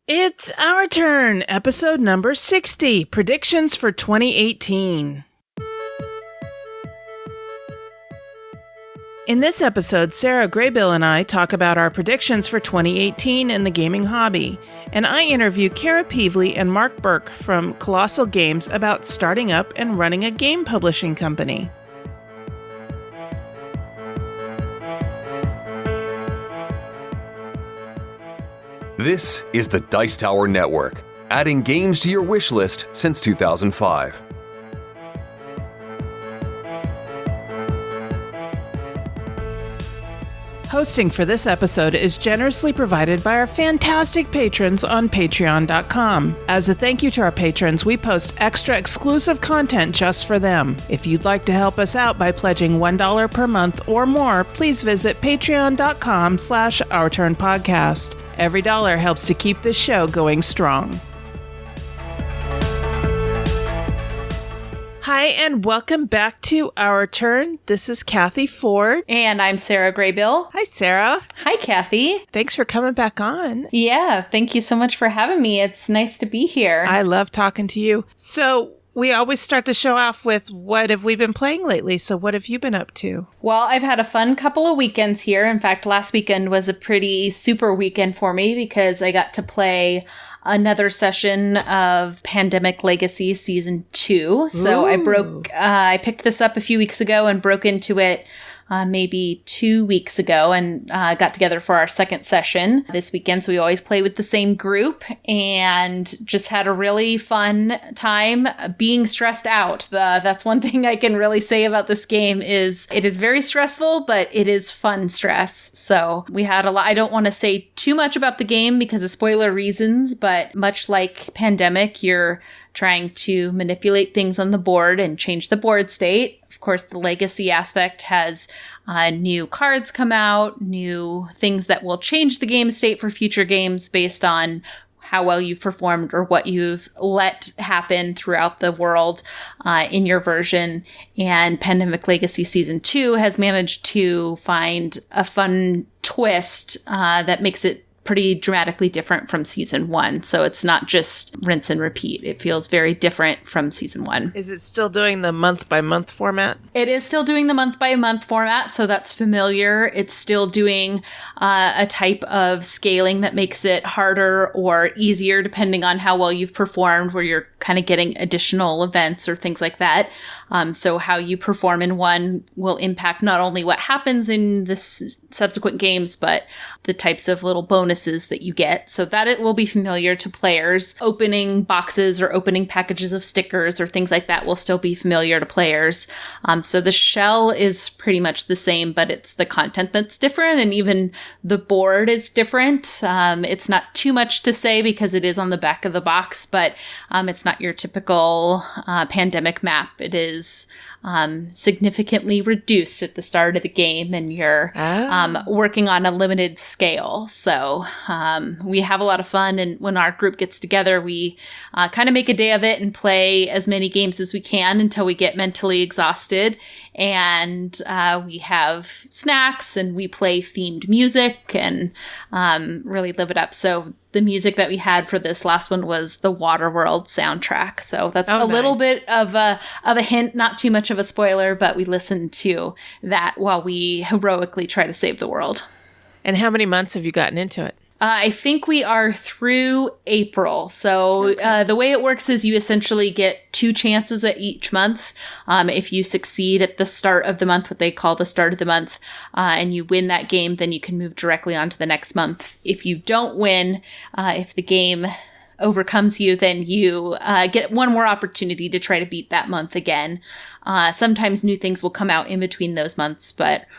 It's our turn, episode number 60, predictions for 2018. In this episode, Sarah, Graybill, and I talk about our predictions for 2018 in the gaming hobby, and I interview Kara Peavley and Mark Burke from Kolossal Games about starting up and running a game publishing company. This is the Dice Tower Network, adding games to your wish list since 2005. Hosting for this episode is generously provided by our fantastic patrons on patreon.com. As a thank you to our patrons, we post extra exclusive content just for them. If you'd like to help us out by pledging $1 per month or more, please visit patreon.com/OurTurnPodcast. Every dollar helps to keep this show going strong. Hi, and welcome back to Our Turn. This is Cathy Ford. And I'm Sarah Graybill. Hi, Sarah. Hi, Cathy. Thanks for coming back on. Yeah, thank you so much for having me. It's nice to be here. I love talking to you. So, we always start the show off with, what have we been playing lately? So what have you been up to? Well, I've had a fun couple of weekends here. In fact, last weekend was a pretty super weekend for me because I got to play another session of Pandemic Legacy Season 2. So I picked this up a few weeks ago and broke into it maybe 2 weeks ago and got together for our second session this weekend. So we always play with the same group and just had a really fun time being stressed out. That's one thing I can really say about this game is it is very stressful, but it is fun stress. So we had a lot. I don't want to say too much about the game because of spoiler reasons, but much like Pandemic, you're trying to manipulate things on the board and change the board state. Of course, the legacy aspect has new cards come out, new things that will change the game state for future games based on how well you've performed or what you've let happen throughout the world in your version. And Pandemic Legacy Season 2 has managed to find a fun twist that makes it pretty dramatically different from Season 1. So it's not just rinse and repeat. It feels very different from Season 1. Is it still doing the month-by-month format? It is still doing the month-by-month format, so that's familiar. It's still doing a type of scaling that makes it harder or easier depending on how well you've performed, where you're kind of getting additional events or things like that. So how you perform in one will impact not only what happens in the subsequent games, but the types of little bonuses that you get. So that it will be familiar to players. Opening boxes or opening packages of stickers or things like that will still be familiar to players. So the shell is pretty much the same, but it's the content that's different, and even the board is different. It's not too much to say because it is on the back of the box, but it's not your typical Pandemic map. It is significantly reduced at the start of the game, and you're working on a limited scale. So we have a lot of fun, and when our group gets together, we kind of make a day of it and play as many games as we can until we get mentally exhausted. And we have snacks, and we play themed music and really live it up. So the music that we had for this last one was the Waterworld soundtrack. So that's little bit of a hint, not too much of a spoiler, but we listened to that while we heroically try to save the world. And how many months have you gotten into it? I think we are through April. So the way it works is you essentially get 2 chances at each month. If you succeed at the start of the month, what they call the start of the month, and you win that game, then you can move directly on to the next month. If you don't win, if the game overcomes you, then you get one more opportunity to try to beat that month again. Sometimes new things will come out in between those months,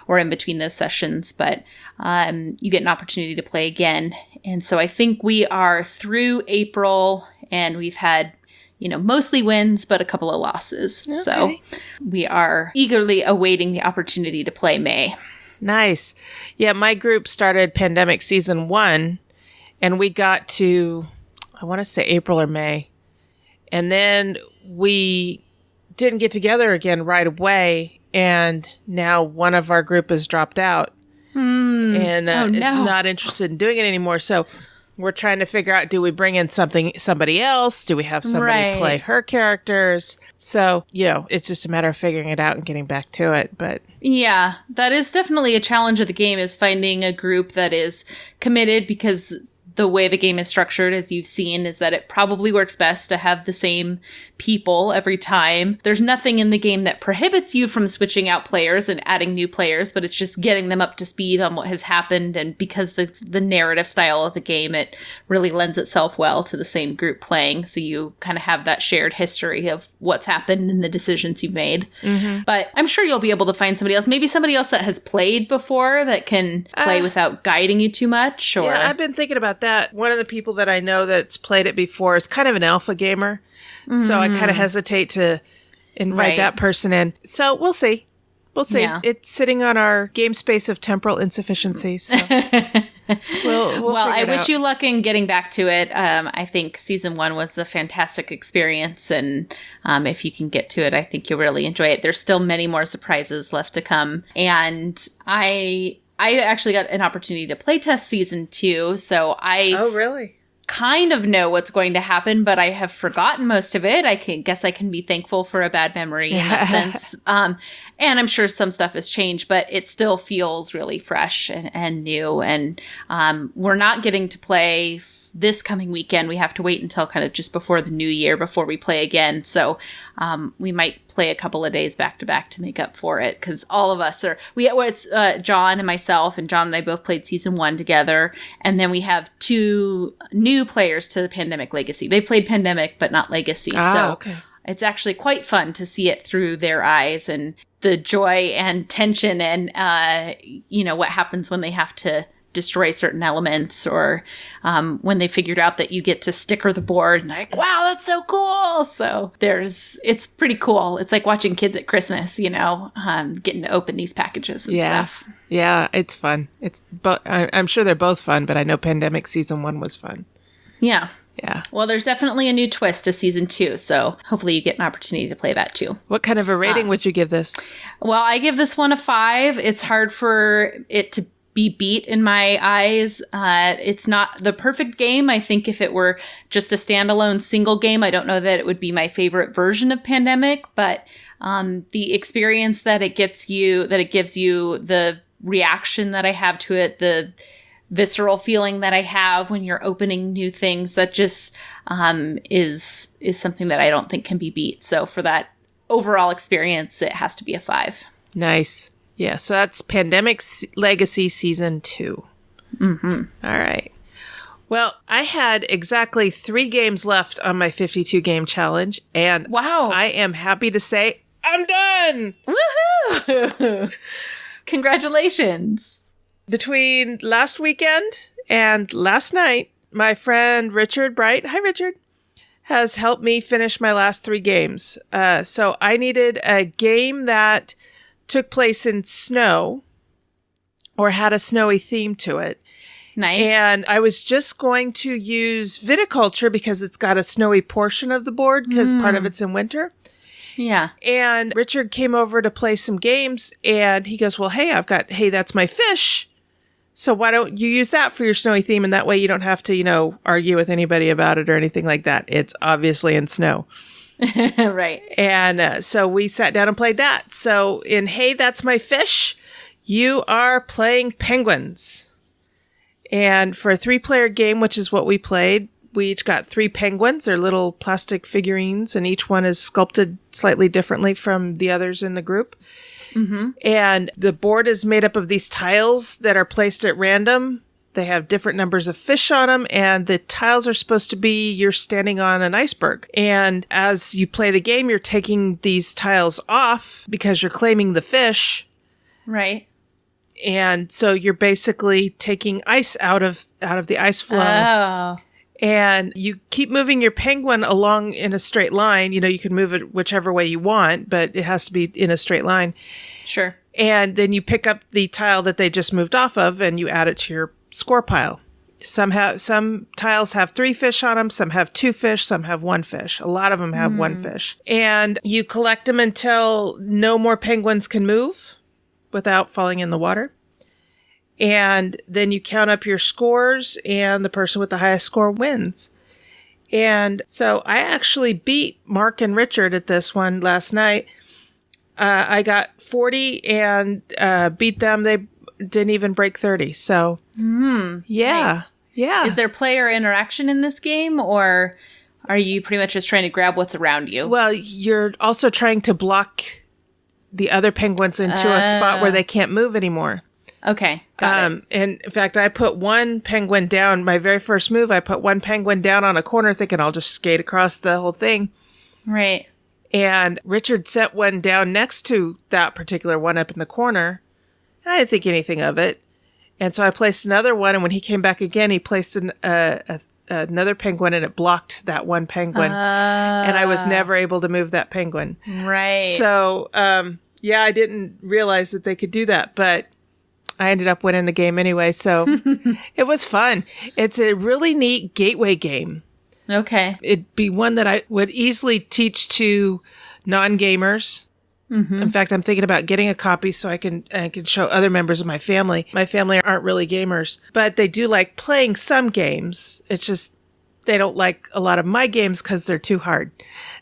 or in between those sessions, but you get an opportunity to play again. And so I think we are through April, and we've had, mostly wins, but a couple of losses. Okay. So we are eagerly awaiting the opportunity to play May. Nice. Yeah, my group started Pandemic Season 1, and we got to, I want to say April or May. And then we didn't get together again right away, and now one of our group has dropped out and is not interested in doing it anymore. So we're trying to figure out, do we bring in somebody else? Do we have somebody play her characters? So, it's just a matter of figuring it out and getting back to it. But yeah, that is definitely a challenge of the game, is finding a group that is committed, because the way the game is structured, as you've seen, is that it probably works best to have the same people every time. There's nothing in the game that prohibits you from switching out players and adding new players, but it's just getting them up to speed on what has happened. And because the narrative style of the game, it really lends itself well to the same group playing. So you kind of have that shared history of what's happened and the decisions you've made. Mm-hmm. But I'm sure you'll be able to find somebody else, maybe somebody else that has played before that can play without guiding you too much. Or yeah, I've been thinking about that. One of the people that I know that's played it before is kind of an alpha gamer. So I kind of hesitate to invite that person in. So we'll see. We'll see. Yeah. It's sitting on our game space of temporal insufficiency. So we'll I wish you luck in getting back to it. I think season 1 was a fantastic experience. And if you can get to it, I think you'll really enjoy it. There's still many more surprises left to come. And I actually got an opportunity to playtest season 2, so Oh, really? Kind of know what's going to happen, but I have forgotten most of it. I can be thankful for a bad memory in that sense. And I'm sure some stuff has changed, but it still feels really fresh and new. And we're not getting to play this coming weekend. We have to wait until kind of just before the new year before we play again. So we might play a couple of days back to back to make up for it, because all of us it's John and myself, and John and I both played season 1 together. And then we have 2 new players to the Pandemic Legacy. They played Pandemic, but not Legacy. Okay. It's actually quite fun to see it through their eyes, and the joy and tension and, what happens when they have to destroy certain elements, or when they figured out that you get to sticker the board, and they're like, wow, that's so cool. So it's pretty cool. It's like watching kids at Christmas, getting to open these packages and stuff. Yeah, it's fun. I'm sure they're both fun, but I know Pandemic season 1 was fun. Yeah. Yeah. Well, there's definitely a new twist to season 2, so hopefully you get an opportunity to play that too. What kind of a rating would you give this? Well, I give this one a 5. It's hard for it to be beat in my eyes. It's not the perfect game. I think if it were just a standalone single game, I don't know that it would be my favorite version of Pandemic, but the experience that it gives you, the reaction that I have to it, the visceral feeling that I have when you're opening new things, that just is something that I don't think can be beat. So for that overall experience, it has to be a 5. Nice. Yeah, so that's Pandemic Legacy Season 2. Mm-hmm. All right. Well, I had exactly 3 games left on my 52-game challenge, and wow, I am happy to say I'm done! Woohoo! Congratulations! Between last weekend and last night, my friend Richard Bright, hi Richard, has helped me finish my last 3 games. So I needed a game that took place in snow or had a snowy theme to it. Nice. And I was just going to use viticulture because it's got a snowy portion of the board because part of it's in winter. Yeah. And Richard came over to play some games and he goes, well, hey, that's my fish. So why don't you use that for your snowy theme? And that way you don't have to, argue with anybody about it or anything like that. It's obviously in snow. Right. And so we sat down and played that. So in Hey, That's My Fish, you are playing penguins. And for a 3-player game, which is what we played, we each got 3 penguins. They're little plastic figurines, and each one is sculpted slightly differently from the others in the group. Mm-hmm. And the board is made up of these tiles that are placed at random. They have different numbers of fish on them, and the tiles are supposed to be you're standing on an iceberg. And as you play the game, you're taking these tiles off because you're claiming the fish. Right. And so you're basically taking ice out of the ice flow. Oh. And you keep moving your penguin along in a straight line. You can move it whichever way you want, but it has to be in a straight line. Sure. And then you pick up the tile that they just moved off of and you add it to your score pile. Some tiles have 3 fish on them, some have 2 fish, some have 1 fish. A lot of them have 1 fish. And you collect them until no more penguins can move without falling in the water. And then you count up your scores, and the person with the highest score wins. And so I actually beat Mark and Richard at this one last night. I got 40 and beat them. They didn't even break 30. So, yeah. Nice. Yeah. Is there player interaction in this game, or are you pretty much just trying to grab what's around you? Well, you're also trying to block the other penguins into a spot where they can't move anymore. Okay, got it. And in fact, I put one penguin down. My very first move, I put one penguin down on a corner thinking I'll just skate across the whole thing. Right. And Richard set one down next to that particular one up in the corner. And I didn't think anything of it. And so I placed another one. And when he came back again, he placed another penguin, and it blocked that one penguin. And I was never able to move that penguin. Right. So, yeah, I didn't realize that they could do that. But I ended up winning the game anyway. So it was fun. It's a really neat gateway game. Okay. It'd be one that I would easily teach to non-gamers. Mm-hmm. In fact, I'm thinking about getting a copy so I can show other members of my family. My family aren't really gamers, but they do like playing some games. It's just they don't like a lot of my games because they're too hard.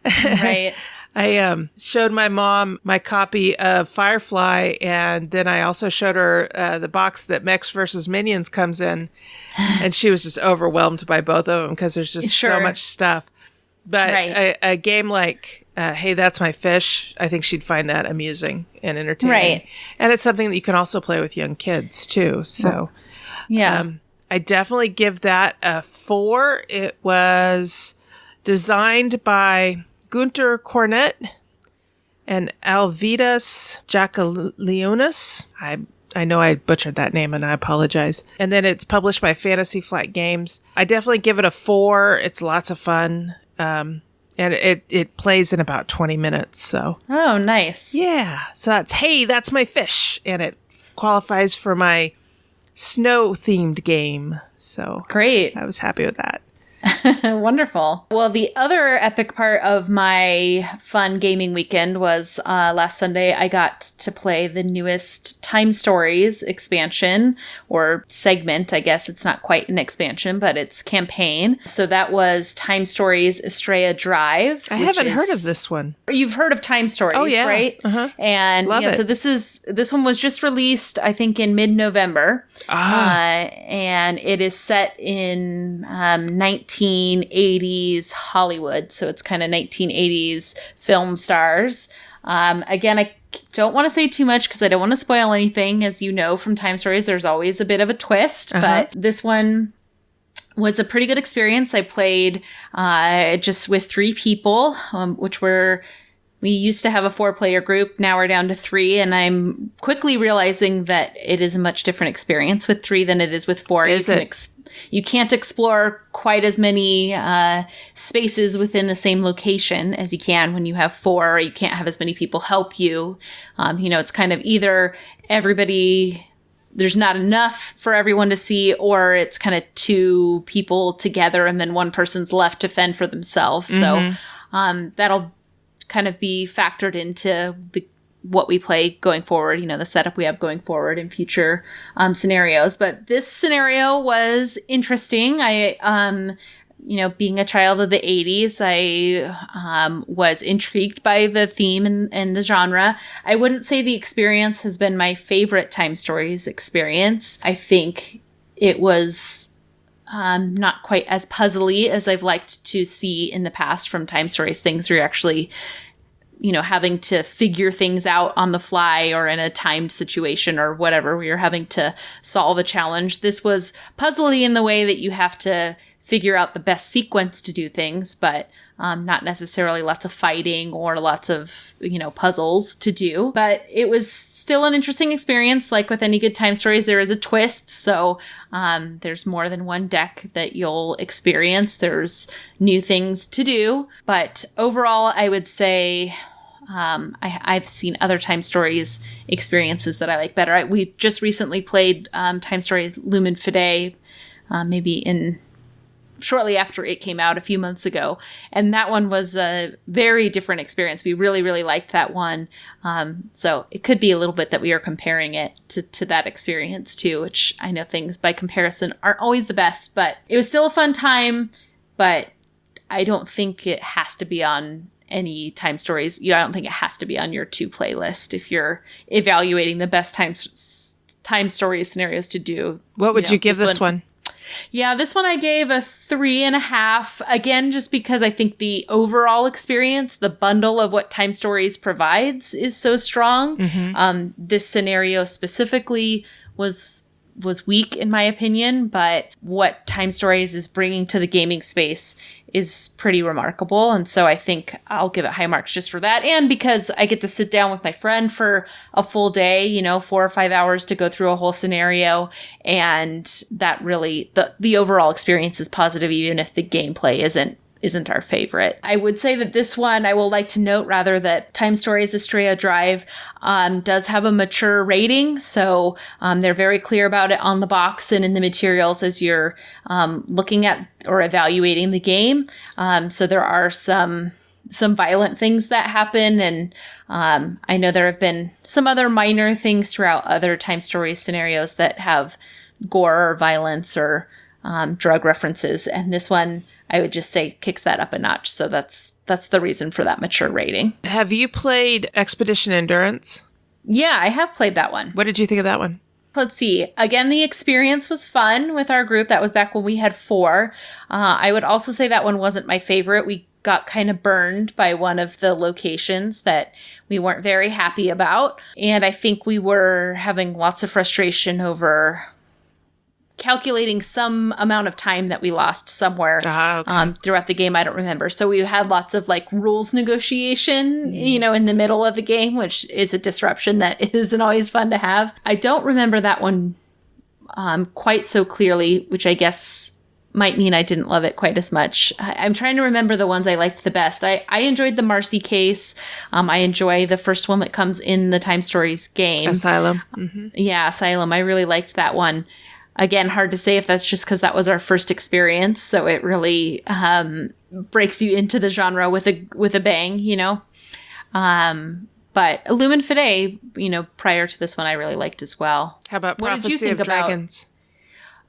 Right. I showed my mom my copy of Firefly, and then I also showed her the box that Mechs vs. Minions comes in, and she was just overwhelmed by both of them because there's just so much stuff. But a game like Hey, That's My Fish, I think she'd find that amusing and entertaining. Right. And it's something that you can also play with young kids, too. So, yeah. I definitely give that a 4. It was designed by Gunter Cornet and Alvidas Jackalionis. I know I butchered that name, and I apologize. And then it's published by Fantasy Flight Games. I definitely give it a 4. It's lots of fun. And it plays in about 20 minutes. So. Oh, nice. Yeah. So that's Hey, That's My Fish. And it qualifies for my snow-themed game. So. Great. I was happy with that. Wonderful. Well, the other epic part of my fun gaming weekend was last Sunday. I got to play the newest Time Stories expansion, or segment. I guess it's not quite an expansion, but it's campaign. So that was Time Stories Estrella Drive. I haven't heard of this one. You've heard of Time Stories, right? Uh-huh. And Love it. So this one was just released, I think, in mid-November. And it is set in 1980s Hollywood. So it's kind of 1980s film stars. Again, I don't want to say too much because I don't want to spoil anything. As you know from Time Stories, there's always a bit of a twist. But this one was a pretty good experience. I played just with 3 people, we used to have a 4-player group. Now we're down to 3, and I'm quickly realizing that it is a much different experience with 3 than it is with 4. You can't explore quite as many spaces within the same location as you can when you have 4. Or you can't have as many people help you. It's kind of either everybody, there's not enough for everyone to see, or it's kind of 2 people together and then one person's left to fend for themselves. Mm-hmm. So that'll kind of be factored into what we play going forward, the setup we have going forward in future scenarios. But this scenario was interesting. I, being a child of the 80s, I was intrigued by the theme and the genre. I wouldn't say the experience has been my favorite Time Stories experience. I think it was not quite as puzzly as I've liked to see in the past from Time Stories, things where you're actually, having to figure things out on the fly or in a timed situation or whatever, where you're having to solve a challenge. This was puzzly in the way that you have to figure out the best sequence to do things, but not necessarily lots of fighting or lots of, puzzles to do. But it was still an interesting experience. Like with any good Time Stories, there is a twist. So there's more than one deck that you'll experience. There's new things to do. But overall, I would say I've seen other Time Stories experiences that I like better. We just recently played Time Stories Lumen Fide, maybe in shortly after it came out a few months ago. And that one was a very different experience. We really, really liked that one. So it could be a little bit that we are comparing it to that experience too, which I know things by comparison aren't always the best, but it was still a fun time. But I don't think it has to be on any time stories. I don't think it has to be on your to playlist if you're evaluating the best time story scenarios to do. What would you give this one? Yeah, this one I gave a 3.5. Again, just because I think the overall experience, the bundle of what Time Stories provides is so strong. Mm-hmm. This scenario specifically was weak in my opinion, but what Time Stories is bringing to the gaming space is pretty remarkable. And so I think I'll give it high marks just for that. And because I get to sit down with my friend for a full day, 4 or 5 hours to go through a whole scenario. And that really, the overall experience is positive, even if the gameplay isn't our favorite. I would say that this one, I will like to note rather that Time Stories Estrella Drive does have a mature rating. So they're very clear about it on the box and in the materials as you're looking at or evaluating the game. So there are some violent things that happen. And I know there have been some other minor things throughout other Time Stories scenarios that have gore or violence or drug references. And this one, I would just say, kicks that up a notch. So that's the reason for that mature rating. Have you played Expedition Endurance? Yeah, I have played that one. What did you think of that one? Let's see. Again, the experience was fun with our group. That was back when we had 4. I would also say that one wasn't my favorite. We got kind of burned by one of the locations that we weren't very happy about. And I think we were having lots of frustration over calculating some amount of time that we lost somewhere throughout the game. I don't remember. So we had lots of rules negotiation, in the middle of the game, which is a disruption that isn't always fun to have. I don't remember that one quite so clearly, which I guess might mean I didn't love it quite as much. I'm trying to remember the ones I liked the best. I enjoyed the Marcy case. I enjoy the first one that comes in the Time Stories game. Asylum. Mm-hmm. Yeah, Asylum. I really liked that one. Again, hard to say if that's just because that was our first experience, so it really breaks you into the genre with a bang, But Illumin Fide, prior to this one, I really liked as well. How about what Prophecy did you think of Dragons?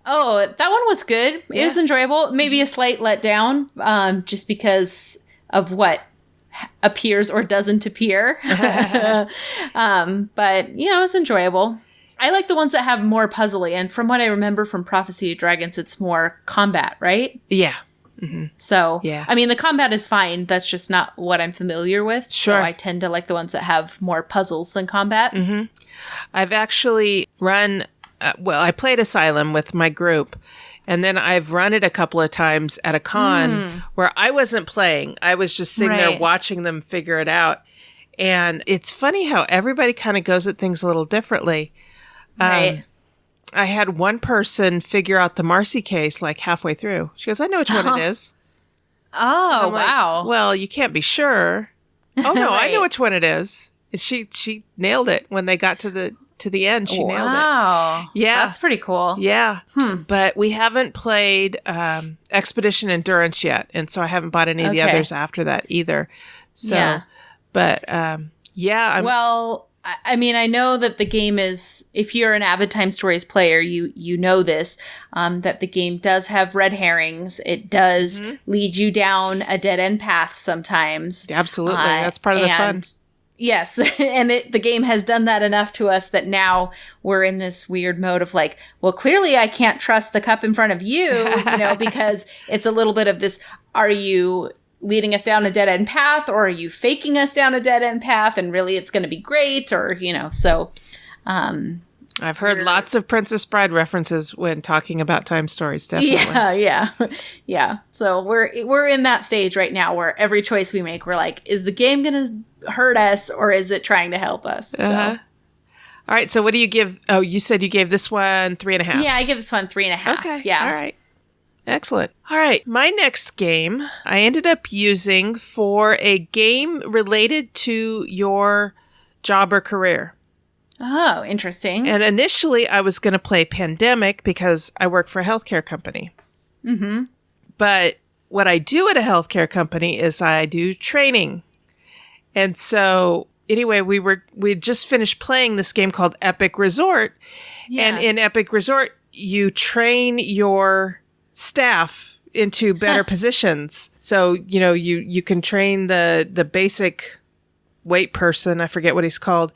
Oh, that one was good. Yeah. It was enjoyable. Maybe a slight letdown, just because of what appears or doesn't appear. But it was enjoyable. I like the ones that have more puzzly, and from what I remember from Prophecy of Dragons, it's more combat, right? Yeah. Mm-hmm. So, yeah. I mean, the combat is fine. That's just not what I'm familiar with. Sure. So I tend to like the ones that have more puzzles than combat. Mm-hmm. I've actually run, I played Asylum with my group, and then I've run it a couple of times at a con where I wasn't playing. I was just sitting there watching them figure it out. And it's funny how everybody kind of goes at things a little differently. Right. I had one person figure out the Marcy case halfway through. She goes, I know which one it is. Oh, wow. Well, you can't be sure. Oh, no, I know which one it is. And she nailed it when they got to the end. She nailed it. Wow. Yeah. That's pretty cool. Yeah. But we haven't played Expedition Endurance yet. And so I haven't bought any of the others after that either. So, yeah. But well, I mean, I know that the game is, if you're an avid Time Stories player, you know this, that the game does have red herrings. It does lead you down a dead-end path sometimes. Absolutely. That's part of the fun. Yes. And the game has done that enough to us that now we're in this weird mode of well, clearly I can't trust the cup in front of you, because it's a little bit of this, are you leading us down a dead-end path, or are you faking us down a dead-end path and really it's going to be great, or so I've heard lots of Princess Bride references when talking about Time Stories, definitely. Yeah. So we're in that stage right now where every choice we make, we're is the game going to hurt us, or is it trying to help us? So. All right, so what do you give? Oh, you said you gave this one 3.5. Yeah, I give this one 3.5. Okay, yeah. All right. Excellent. All right. My next game I ended up using for a game related to your job or career. Oh, interesting. And initially I was going to play Pandemic because I work for a healthcare company. Mm-hmm. But what I do at a healthcare company is I do training. And so anyway, we just finished playing this game called Epic Resort. Yeah. And in Epic Resort, you train your staff into better positions. So, you can train the basic wait person, I forget what he's called,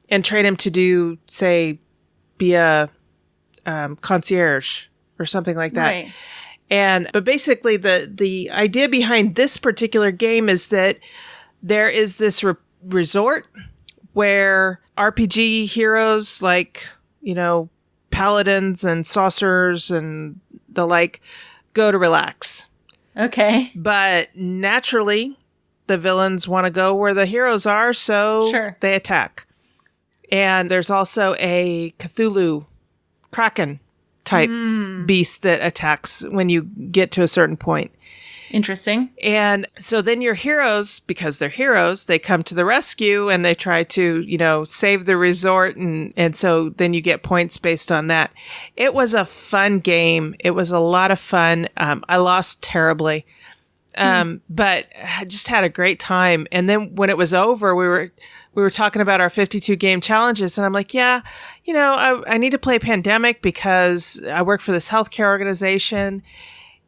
and train him to do, say, be a concierge or something like that. Right. But basically the idea behind this particular game is that there is this resort where RPG heroes like, paladins and sorcerers and the like go to relax. Okay. But naturally, the villains want to go where the heroes are, so they attack. And there's also a Cthulhu Kraken type beast that attacks when you get to a certain point. Interesting. And so then your heroes, because they're heroes, they come to the rescue and they try to, save the resort. And so then you get points based on that. It was a fun game. It was a lot of fun. I lost terribly. But I just had a great time. And then when it was over, we were talking about our 52 game challenges, and I'm like, I need to play Pandemic because I work for this healthcare organization.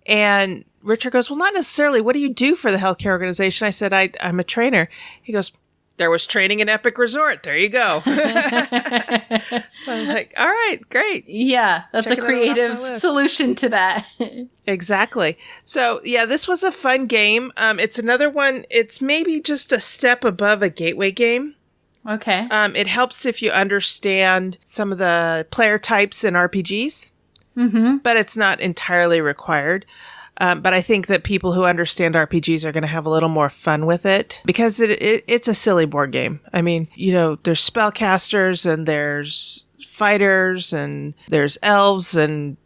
And Richard goes, well, not necessarily. What do you do for the healthcare organization? I said, I'm a trainer. He goes, there was training in Epic Resort. There you go. So I was like, all right, great. Yeah, that's a creative solution to that. Exactly. So yeah, this was a fun game. It's another one. It's maybe just a step above a gateway game. Okay. It helps if you understand some of the player types in RPGs, but it's not entirely required. But I think that people who understand RPGs are going to have a little more fun with it because it's a silly board game. I mean, there's spellcasters and there's fighters and there's elves and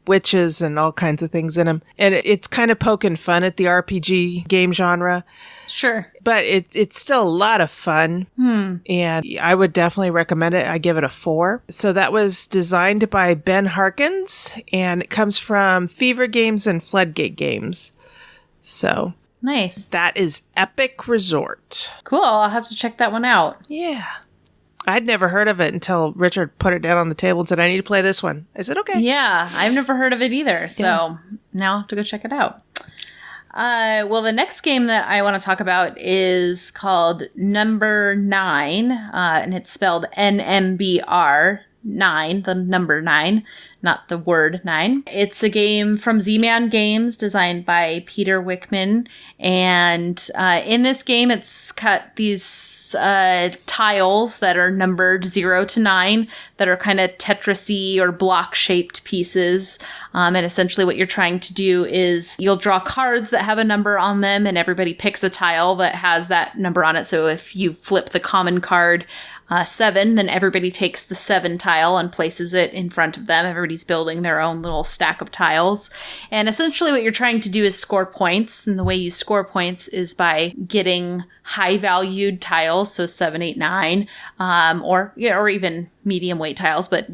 witches and all kinds of things in them. And it's kind of poking fun at the RPG game genre. Sure. But it's still a lot of fun. And I would definitely recommend it. I give it a 4. So that was designed by Ben Harkins, and it comes from Fever Games and Floodgate Games. So nice. That is Epic Resort. Cool. I'll have to check that one out. Yeah. I'd never heard of it until Richard put it down on the table and said, I need to play this one. I said, okay. Yeah, I've never heard of it either. So now I'll have to go check it out. Well, the next game that I want to talk about is called Number 9, and it's spelled NMBR 9, the number 9, not the word 9. It's a game from Z-Man Games designed by Peter Wickman. And in this game, it's got these tiles that are numbered 0 to 9 that are kind of Tetris-y or block-shaped pieces. And essentially what you're trying to do is you'll draw cards that have a number on them, and everybody picks a tile that has that number on it. So if you flip the common card 7, then everybody takes the 7 tile and places it in front of them. Everybody's building their own little stack of tiles. And essentially what you're trying to do is score points. And the way you score points is by getting high-valued tiles, so 7, 8, 9, or even medium weight tiles, but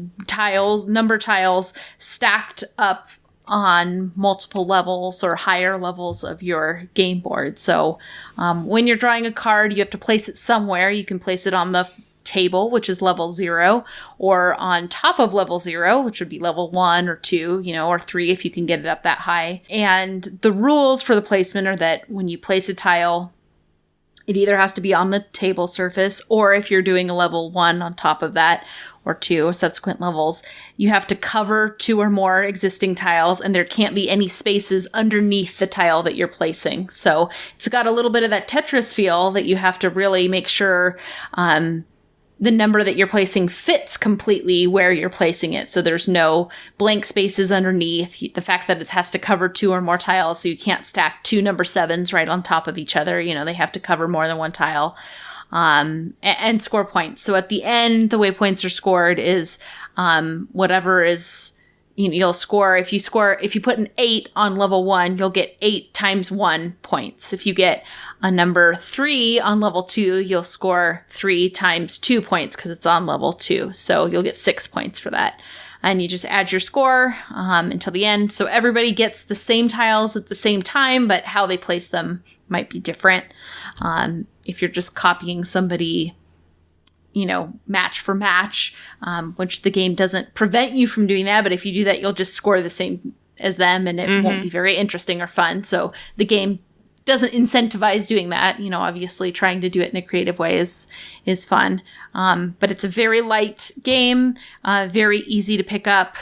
number tiles stacked up on multiple levels or higher levels of your game board. So when you're drawing a card, you have to place it somewhere. You can place it on the table, which is level 0, or on top of level 0, which would be level 1 or 2, or 3 if you can get it up that high. And the rules for the placement are that when you place a tile, it either has to be on the table surface, or if you're doing a level 1 on top of that, or 2 subsequent levels, you have to cover 2 or more existing tiles, and there can't be any spaces underneath the tile that you're placing. So it's got a little bit of that Tetris feel that you have to really make sure the number that you're placing fits completely where you're placing it. So there's no blank spaces underneath. The fact that it has to cover 2 or more tiles, so you can't stack 2 number 7s right on top of each other. They have to cover more than one tile. And score points. So at the end, the way points are scored is whatever is, you'll score. If you put an 8 on level 1, you'll get 8 times 1 points. If you get a number 3 on level 2, you'll score 3 times 2 points because it's on level 2. So you'll get 6 points for that. and you just add your score until the end. So everybody gets the same tiles at the same time, but how they place them might be different. If you're just copying somebody, match for match, which the game doesn't prevent you from doing that, but if you do that, you'll just score the same as them, and it won't be very interesting or fun. So the game doesn't incentivize doing that. Obviously trying to do it in a creative way is fun. But it's a very light game, very easy to pick up,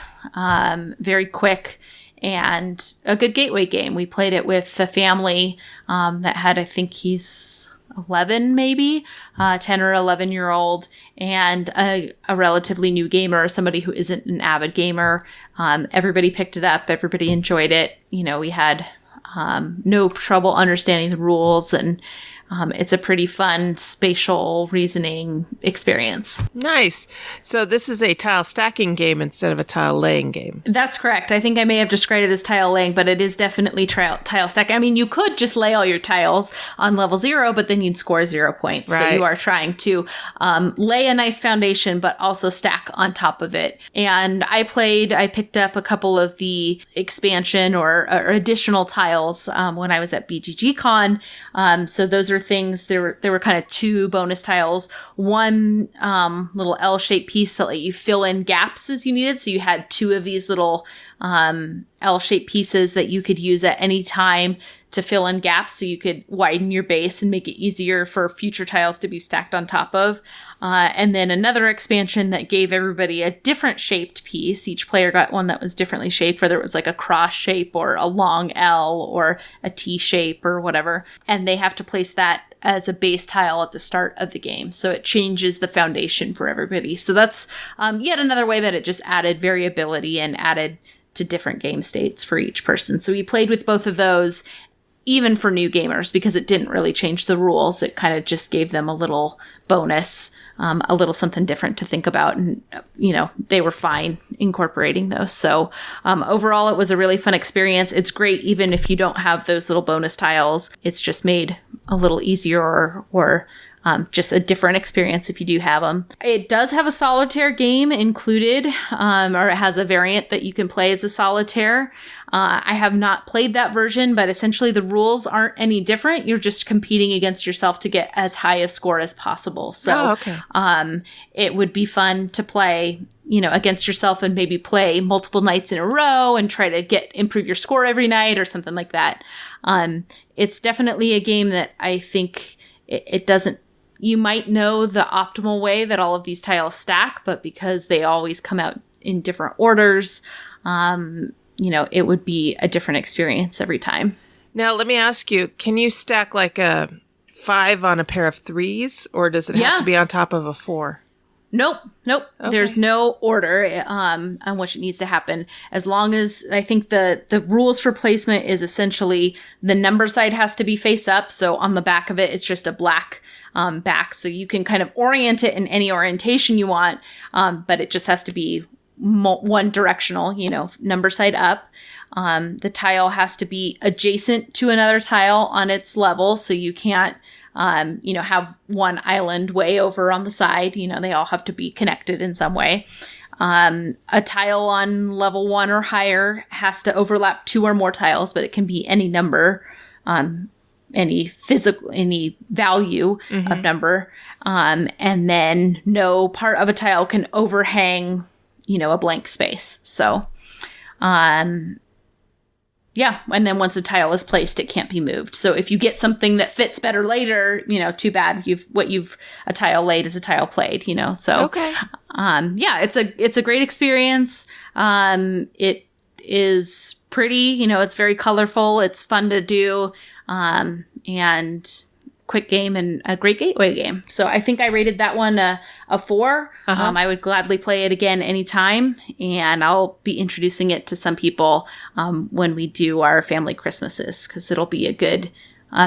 very quick, and a good gateway game. We played it with a family that had, I think he's 11, maybe 10 or 11-year-old, and a relatively new gamer, somebody who isn't an avid gamer. Everybody picked it up. Everybody enjoyed it. We had no trouble understanding the rules, and it's a pretty fun spatial reasoning experience. Nice. So this is a tile stacking game instead of a tile laying game. That's correct. I think I may have described it as tile laying, but it is definitely tile stacking. I mean, you could just lay all your tiles on level 0, but then you'd score 0 points. Right. So you are trying to lay a nice foundation, but also stack on top of it. And I picked up a couple of the expansion or additional tiles when I was at BGG Con. So those are things. There were kind of 2 bonus tiles. One little L-shaped piece that let you fill in gaps as you needed. So you had 2 of these little L-shaped pieces that you could use at any time to fill in gaps, so you could widen your base and make it easier for future tiles to be stacked on top of. And then another expansion that gave everybody a different shaped piece. Each player got one that was differently shaped, whether it was like a cross shape or a long L or a T shape or whatever. And they have to place that as a base tile at the start of the game. So it changes the foundation for everybody. So that's yet another way that it just added variability and added to different game states for each person. So we played with both of those, even for new gamers, because it didn't really change the rules. It kind of just gave them a little bonus, a little something different to think about. And, they were fine incorporating those. So overall, it was a really fun experience. It's great even if you don't have those little bonus tiles. It's just made a little easier or just a different experience if you do have them. It does have a solitaire game included, or it has a variant that you can play as a solitaire. I have not played that version, but essentially the rules aren't any different. You're just competing against yourself to get as high a score as possible. So it would be fun to play, against yourself and maybe play multiple nights in a row and try to improve your score every night or something like that. It's definitely a game that I think it doesn't. You might know the optimal way that all of these tiles stack, but because they always come out in different orders, it would be a different experience every time. Now, let me ask you, can you stack like a 5 on a pair of 3s, or does it have to be on top of a 4? Nope. Okay. There's no order on which it needs to happen. As long as, I think the rules for placement is essentially the number side has to be face up. So on the back of it, it's just a black back. So you can kind of orient it in any orientation you want, but it just has to be one directional, number side up. The tile has to be adjacent to another tile on its level. So you can't have one island way over on the side. They all have to be connected in some way. A tile on level 1 or higher has to overlap 2 or more tiles, but it can be any number, any value of number. And then no part of a tile can overhang, a blank space. So, and then once a tile is placed, it can't be moved. So if you get something that fits better later, too bad. A tile laid is a tile played, So okay. It's a great experience. It is pretty, it's very colorful. It's fun to do, and quick game and a great gateway game. So I think I rated that one a 4. I would gladly play it again anytime, and I'll be introducing it to some people when we do our family Christmases, because it'll be a good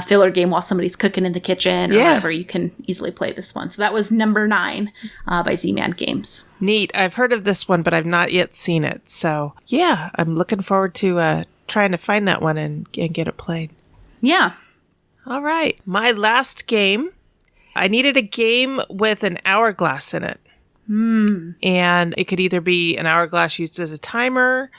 filler game while somebody's cooking in the kitchen or whatever. You can easily play this one. So that was number 9 by Z-Man Games. Neat. I've heard of this one, but I've not yet seen it. So yeah, I'm looking forward to trying to find that one and get it played. Yeah. All right. My last game, I needed a game with an hourglass in it. And it could either be an hourglass used as a timer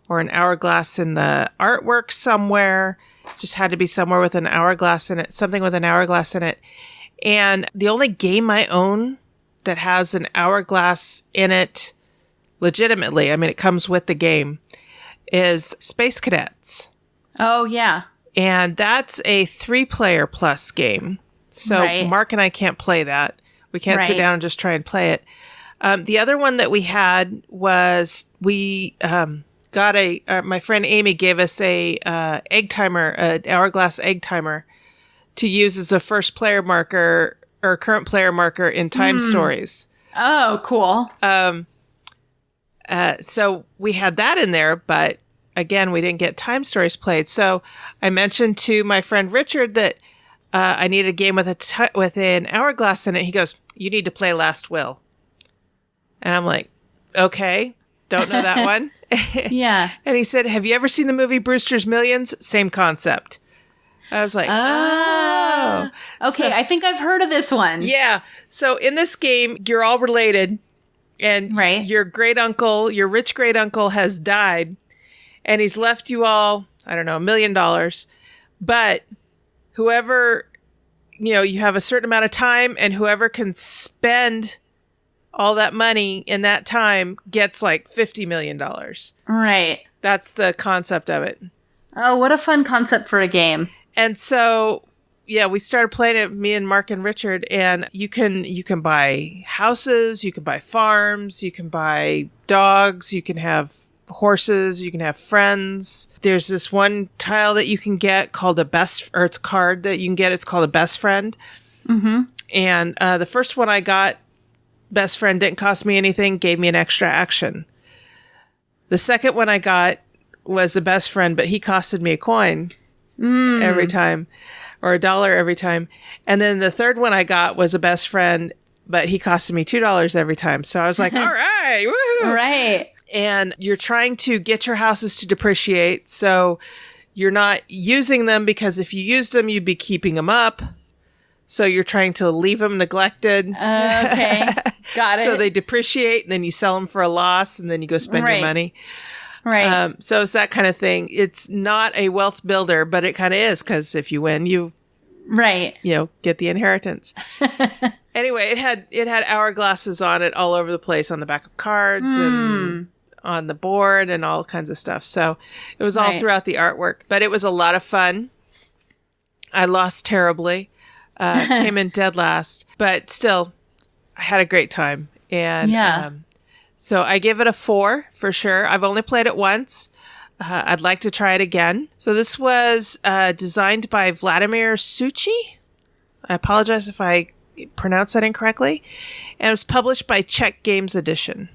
or an hourglass in the artwork somewhere. It just had to be somewhere with an hourglass in it, something with an hourglass in it. And the only game I own that has an hourglass in it legitimately, I mean, it comes with the game, is Space Cadets. Oh, yeah. And that's a 3-player plus game. So Mark and I can't play that. We can't sit down and just try and play it. The other one that we had was we got my friend Amy gave us a egg timer, an hourglass egg timer to use as a first player marker or current player marker in time stories. Oh, cool. So we had that in there, but again, we didn't get time stories played. So I mentioned to my friend Richard that I needed a game with an hourglass in it. He goes, "You need to play Last Will." And I'm like, okay, don't know that one. Yeah. And he said, "Have you ever seen the movie Brewster's Millions?" Same concept. I was like, oh. Okay, so, I think I've heard of this one. Yeah. So in this game, you're all related. And your great uncle, your rich great uncle has died. And he's left you all, I don't know, $1 million. But whoever, you have a certain amount of time, and whoever can spend all that money in that time gets like $50 million. Right. That's the concept of it. Oh, what a fun concept for a game. And so, yeah, we started playing it, me and Mark and Richard, and you can buy houses, you can buy farms, you can buy dogs, you can have horses, you can have friends. There's this one tile that you can get called it's a card that you can get. It's called a best friend. Mm-hmm. And the first one I got, best friend, didn't cost me anything, gave me an extra action. The second one I got was a best friend, but he costed me a coin every time, or $1 every time. And then the third one I got was a best friend, but he costed me $2 every time. So I was like, all right, woo! Right. And you're trying to get your houses to depreciate. So you're not using them, because if you used them, you'd be keeping them up. So you're trying to leave them neglected. Okay. Got it. So they depreciate, and then you sell them for a loss, and then you go spend your money. Right. So it's that kind of thing. It's not a wealth builder, but it kind of is, because if you win, you get the inheritance. Anyway, it had hourglasses on it all over the place, on the back of cards and on the board and all kinds of stuff. So it was all throughout the artwork, but it was a lot of fun. I lost terribly. Came in dead last, but still, I had a great time. And so I give it a 4 for sure. I've only played it once. I'd like to try it again. So this was designed by Vladimir Suchi. I apologize if I pronounce that incorrectly. And it was published by Czech Games Edition.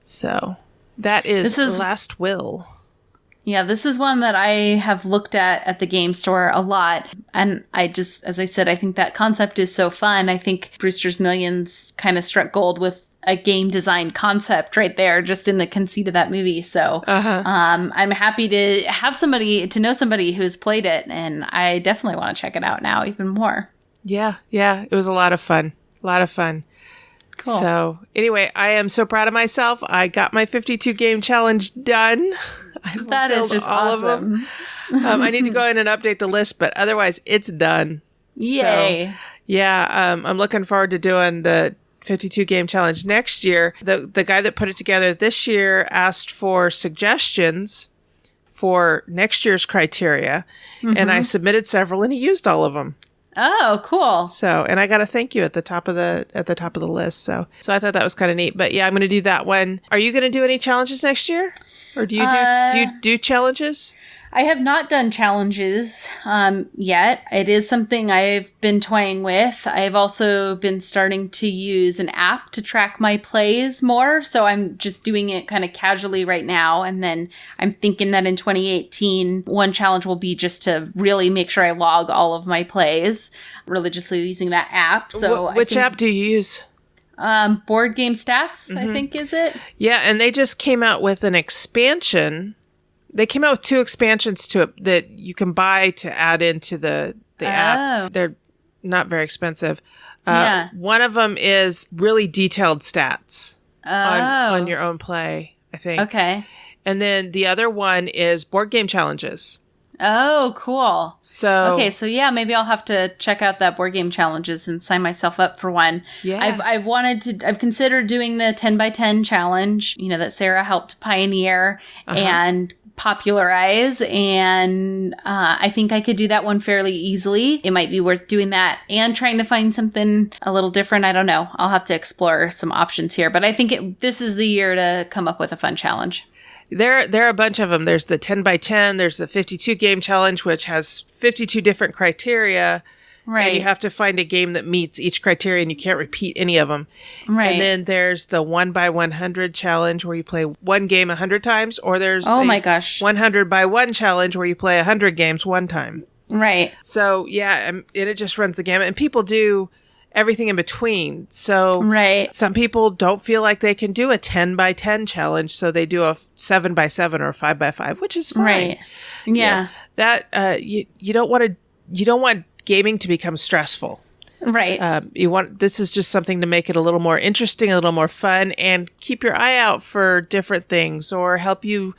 So that is Last Will. Yeah, this is one that I have looked at the game store a lot. And I just, as I said, I think that concept is so fun. I think Brewster's Millions kind of struck gold with a game design concept right there, just in the conceit of that movie. So I'm happy to have to know somebody who's played it. And I definitely want to check it out now even more. Yeah. It was a lot of fun. Cool. So anyway, I am so proud of myself. I got my 52 game challenge done. That is just all awesome. of them. I need to go in and update the list, but otherwise it's done. Yay. So, I'm looking forward to doing the 52 game challenge next year. The guy that put it together this year asked for suggestions for next year's criteria, and I submitted several, and he used all of them. Oh, cool. So, and I got a thank you at the top of the list. So I thought that was kind of neat. But yeah, I'm going to do that one. Are you going to do any challenges next year? Or do you do challenges? I have not done challenges yet. It is something I've been toying with. I've also been starting to use an app to track my plays more. So I'm just doing it kind of casually right now. And then I'm thinking that in 2018, one challenge will be just to really make sure I log all of my plays religiously using that app. So which app do you use? Board Game Stats, I think, is it? Yeah, and they just came out with an expansion. They came out with 2 expansions to it that you can buy to add into the app. They're not very expensive. Yeah. One of them is really detailed stats on Oh. your own play, I think. Okay. And then the other one is board game challenges. Oh, cool. So Okay, so yeah, maybe I'll have to check out that board game challenges and sign myself up for one. Yeah. I've considered doing the 10 by 10 challenge, that Sarah helped pioneer and popularize, and I think I could do that one fairly easily. It might be worth doing that and trying to find something a little different. I don't know. I'll have to explore some options here, but I think this is the year to come up with a fun challenge. There are a bunch of them. There's the 10 by 10. There's the 52 game challenge, which has 52 different criteria. Right. And you have to find a game that meets each criteria, and you can't repeat any of them. Right. And then there's the 1 by 100 challenge, where you play one game 100 times, or there's my gosh, 100 by 1 challenge, where you play 100 games one time. Right. So yeah, it just runs the gamut, and people do everything in between. So right. Some people don't feel like they can do a 10 by 10 challenge, so they do a 7 by 7 or a 5 by 5, which is fine. Right. Yeah. That you don't want gaming to become stressful. Right. This is just something to make it a little more interesting, a little more fun, and keep your eye out for different things or help you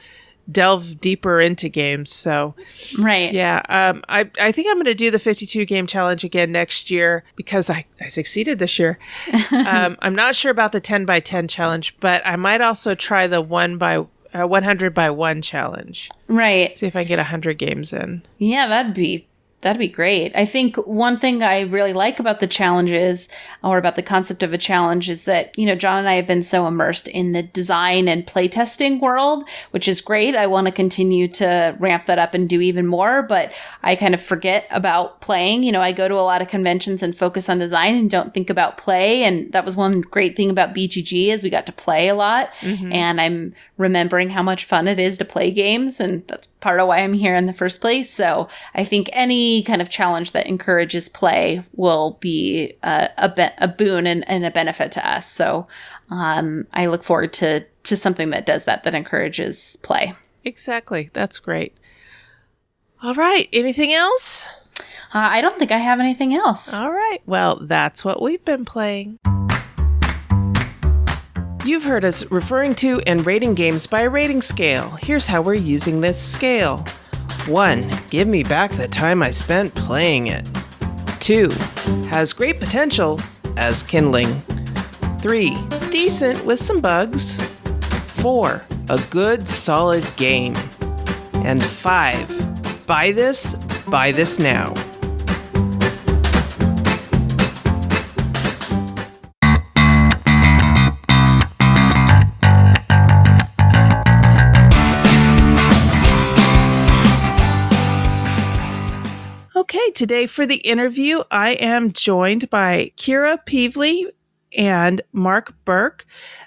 delve deeper into games. So, right. Yeah. I think I'm going to do the 52 game challenge again next year because I succeeded this year. I'm not sure about the 10 by 10 challenge, but I might also try the 100 by 1 challenge. Right. See if I can get 100 games in. Yeah, that'd be great. I think one thing I really like about the challenges, or about the concept of a challenge, is that, John and I have been so immersed in the design and playtesting world, which is great. I want to continue to ramp that up and do even more, but I kind of forget about playing. I go to a lot of conventions and focus on design and don't think about play. And that was one great thing about BGG, is we got to play a lot. Mm-hmm. And I'm remembering how much fun it is to play games. And that's part of why I'm here in the first place. So I think any kind of challenge that encourages play will be a boon and a benefit to us. So I look forward to something that does that encourages play. Exactly. That's great. All right. Anything else? I don't think I have anything else. All right. Well, that's what we've been playing. You've heard us referring to and rating games by a rating scale. Here's how we're using this scale. 1. Give me back the time I spent playing it. 2. Has great potential as kindling. 3. Decent with some bugs. 4. A good solid game. And 5. Buy this now. Okay, today for the interview, I am joined by Kira Peavley and Mark Burke.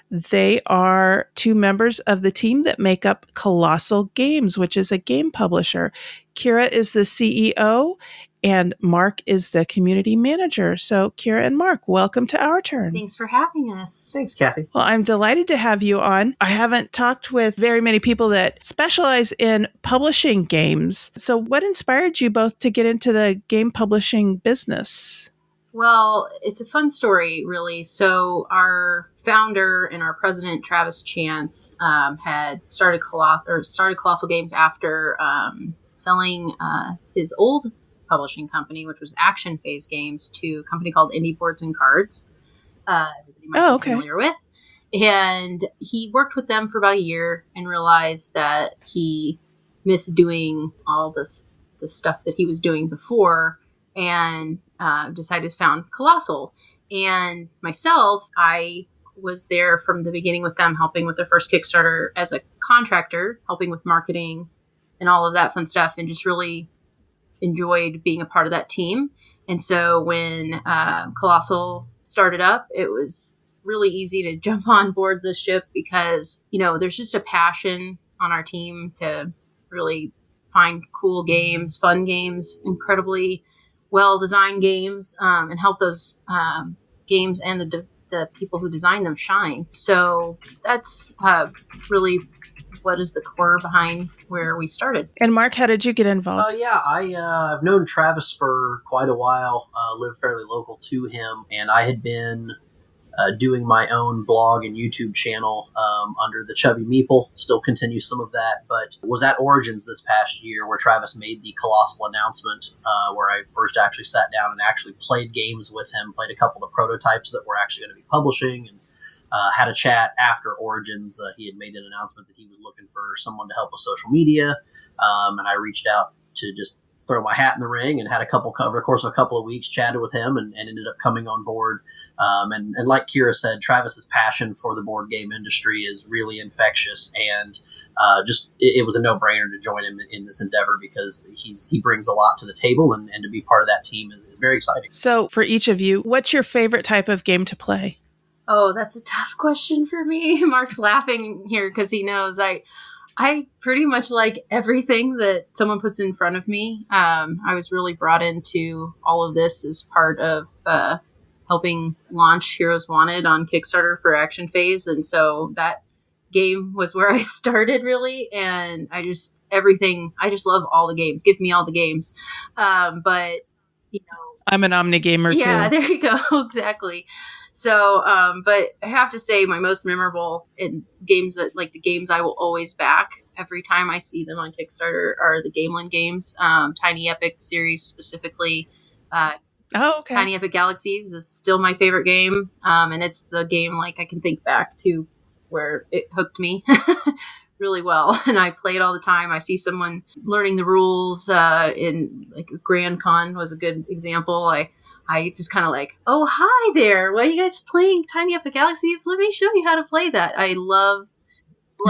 They are two members of the team that make up Kolossal Games, which is a game publisher. Kira is the CEO and Mark is the community manager. So Kira and Mark, welcome to Our Turn. Thanks for having us. Thanks, Cathy. Well, I'm delighted to have you on. I haven't talked with very many people that specialize in publishing games. So what inspired you both to get into the game publishing business? Well, it's a fun story, really. So our founder and our president, Travis Chance, had started Kolossal Games after selling his old publishing company, which was Action Phase Games, to a company called Indie Boards and Cards. Everybody might be familiar with. And he worked with them for about a year and realized that he missed doing all the stuff that he was doing before, and decided to found Kolossal. And myself, I was there from the beginning with them, helping with their first Kickstarter as a contractor, helping with marketing and all of that fun stuff, and just really enjoyed being a part of that team. And so when Kolossal started up, it was really easy to jump on board the ship because, there's just a passion on our team to really find cool games, fun games, incredibly well-designed games, and help those games and the people who design them shine. So that's really what is the core behind where we started. And Mark, how did you get involved? I've known Travis for quite a while, lived fairly local to him, and I had been doing my own blog and YouTube channel under the Chubby Meeple, still continue some of that, but was at Origins this past year where Travis made the Kolossal announcement, where I first actually sat down and actually played games with him, played a couple of prototypes that we're actually going to be publishing, and had a chat after Origins. He had made an announcement that he was looking for someone to help with social media, and I reached out to just throw my hat in the ring and had over the course of a couple of weeks, chatted with him and ended up coming on board. And like Kira said, Travis's passion for the board game industry is really infectious, and it was a no-brainer to join him in this endeavor because he brings a lot to the table, and to be part of that team is very exciting. So for each of you, what's your favorite type of game to play? Oh, that's a tough question for me. Mark's laughing here because he knows I pretty much like everything that someone puts in front of me. I was really brought into all of this as part of helping launch Heroes Wanted on Kickstarter for Action Phase. And so that game was where I started, really. And I just love all the games. Give me all the games. But, I'm an Omni gamer, too. Yeah, there you go. Exactly. So, but I have to say my most memorable in games that the games I will always back every time I see them on Kickstarter are the Gamelin games, Tiny Epic series specifically. Okay. Tiny Epic Galaxies is still my favorite game. And it's the game I can think back to where it hooked me really well. And I play it all the time. I see someone learning the rules in Grand Con was a good example. I just kind of oh, hi there. Why are you guys playing Tiny Epic Galaxies? Let me show you how to play that. I love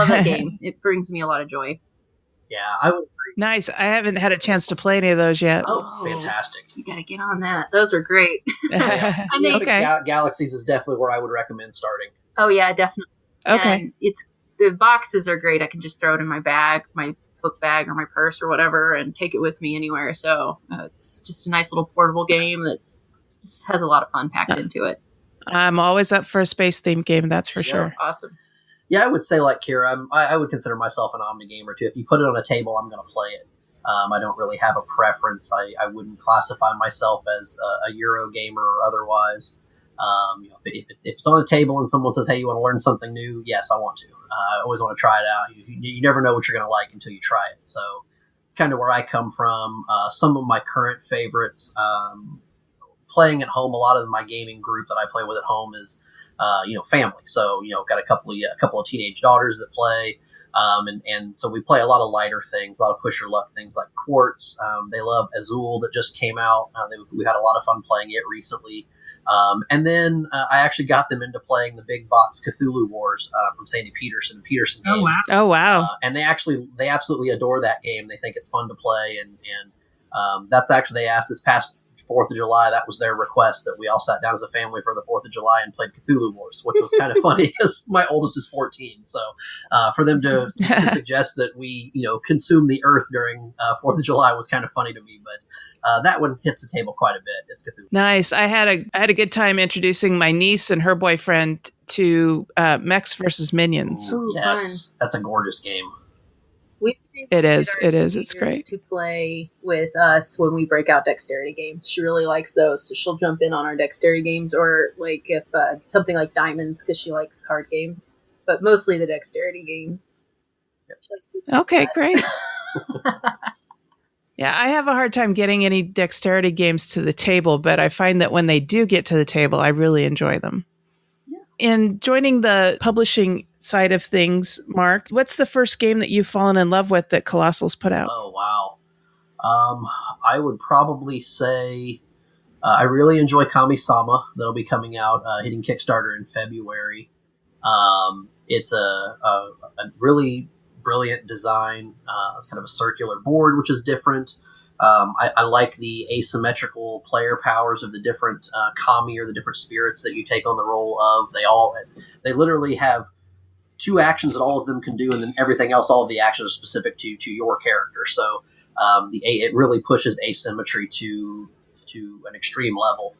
that game. It brings me a lot of joy. Yeah, I would agree. Nice. I haven't had a chance to play any of those yet. Oh, fantastic. You got to get on that. Those are great. Yeah. Epic Galaxies is definitely where I would recommend starting. Oh, yeah, definitely. Okay. And the boxes are great. I can just throw it in my bag, my book bag or my purse or whatever, and take it with me anywhere. So it's just a nice little portable game that's just has a lot of fun packed into it. I'm always up for a space-themed game, that's for sure. Awesome. Yeah, I would say like Kira, I would consider myself an Omni gamer too. If you put it on a table, I'm going to play it. I don't really have a preference. I wouldn't classify myself as a Euro gamer or otherwise. If it's on a table and someone says, hey, you want to learn something new? Yes, I want to. I always want to try it out. You never know what you're going to like until you try it. So it's kind of where I come from. Some of my current favorites, playing at home, a lot of my gaming group that I play with at home is, family. So, got a couple of teenage daughters that play. And so we play a lot of lighter things, a lot of push your luck things like Quartz. They love Azul that just came out. We had a lot of fun playing it recently. And then I actually got them into playing the big box Cthulhu Wars from Sandy Peterson Games. Oh, wow. And they absolutely adore that game. They think it's fun to play. And that's actually, they asked this past 4th of July, that was their request, that we all sat down as a family for the 4th of July and played Cthulhu Wars, which was kind of funny because my oldest is 14. So for them to suggest that we, consume the earth during 4th of July was kind of funny to me. But that one hits the table quite a bit, is Cthulhu. Nice. I had a good time introducing my niece and her boyfriend to Mechs versus Minions. Ooh, yes, fun. That's a gorgeous game. It is. It's great to play with us when we break out dexterity games. She really likes those, so she'll jump in on our dexterity games, or if something like Diamonds, because she likes card games, but mostly the dexterity games. Okay, great. Yeah, I have a hard time getting any dexterity games to the table, but I find that when they do get to the table, I really enjoy them. In joining the publishing side of things, Mark, what's the first game that you've fallen in love with that Kolossal's put out? Oh, wow. I would probably say I really enjoy Kami-sama. That'll be coming out, hitting Kickstarter in February. It's a really brilliant design. It's kind of a circular board, which is different. I like the asymmetrical player powers of the different kami, or the different spirits that you take on the role of. They literally have 2 actions that all of them can do, and then everything else, all of the actions are specific to your character. So it really pushes asymmetry to an extreme level.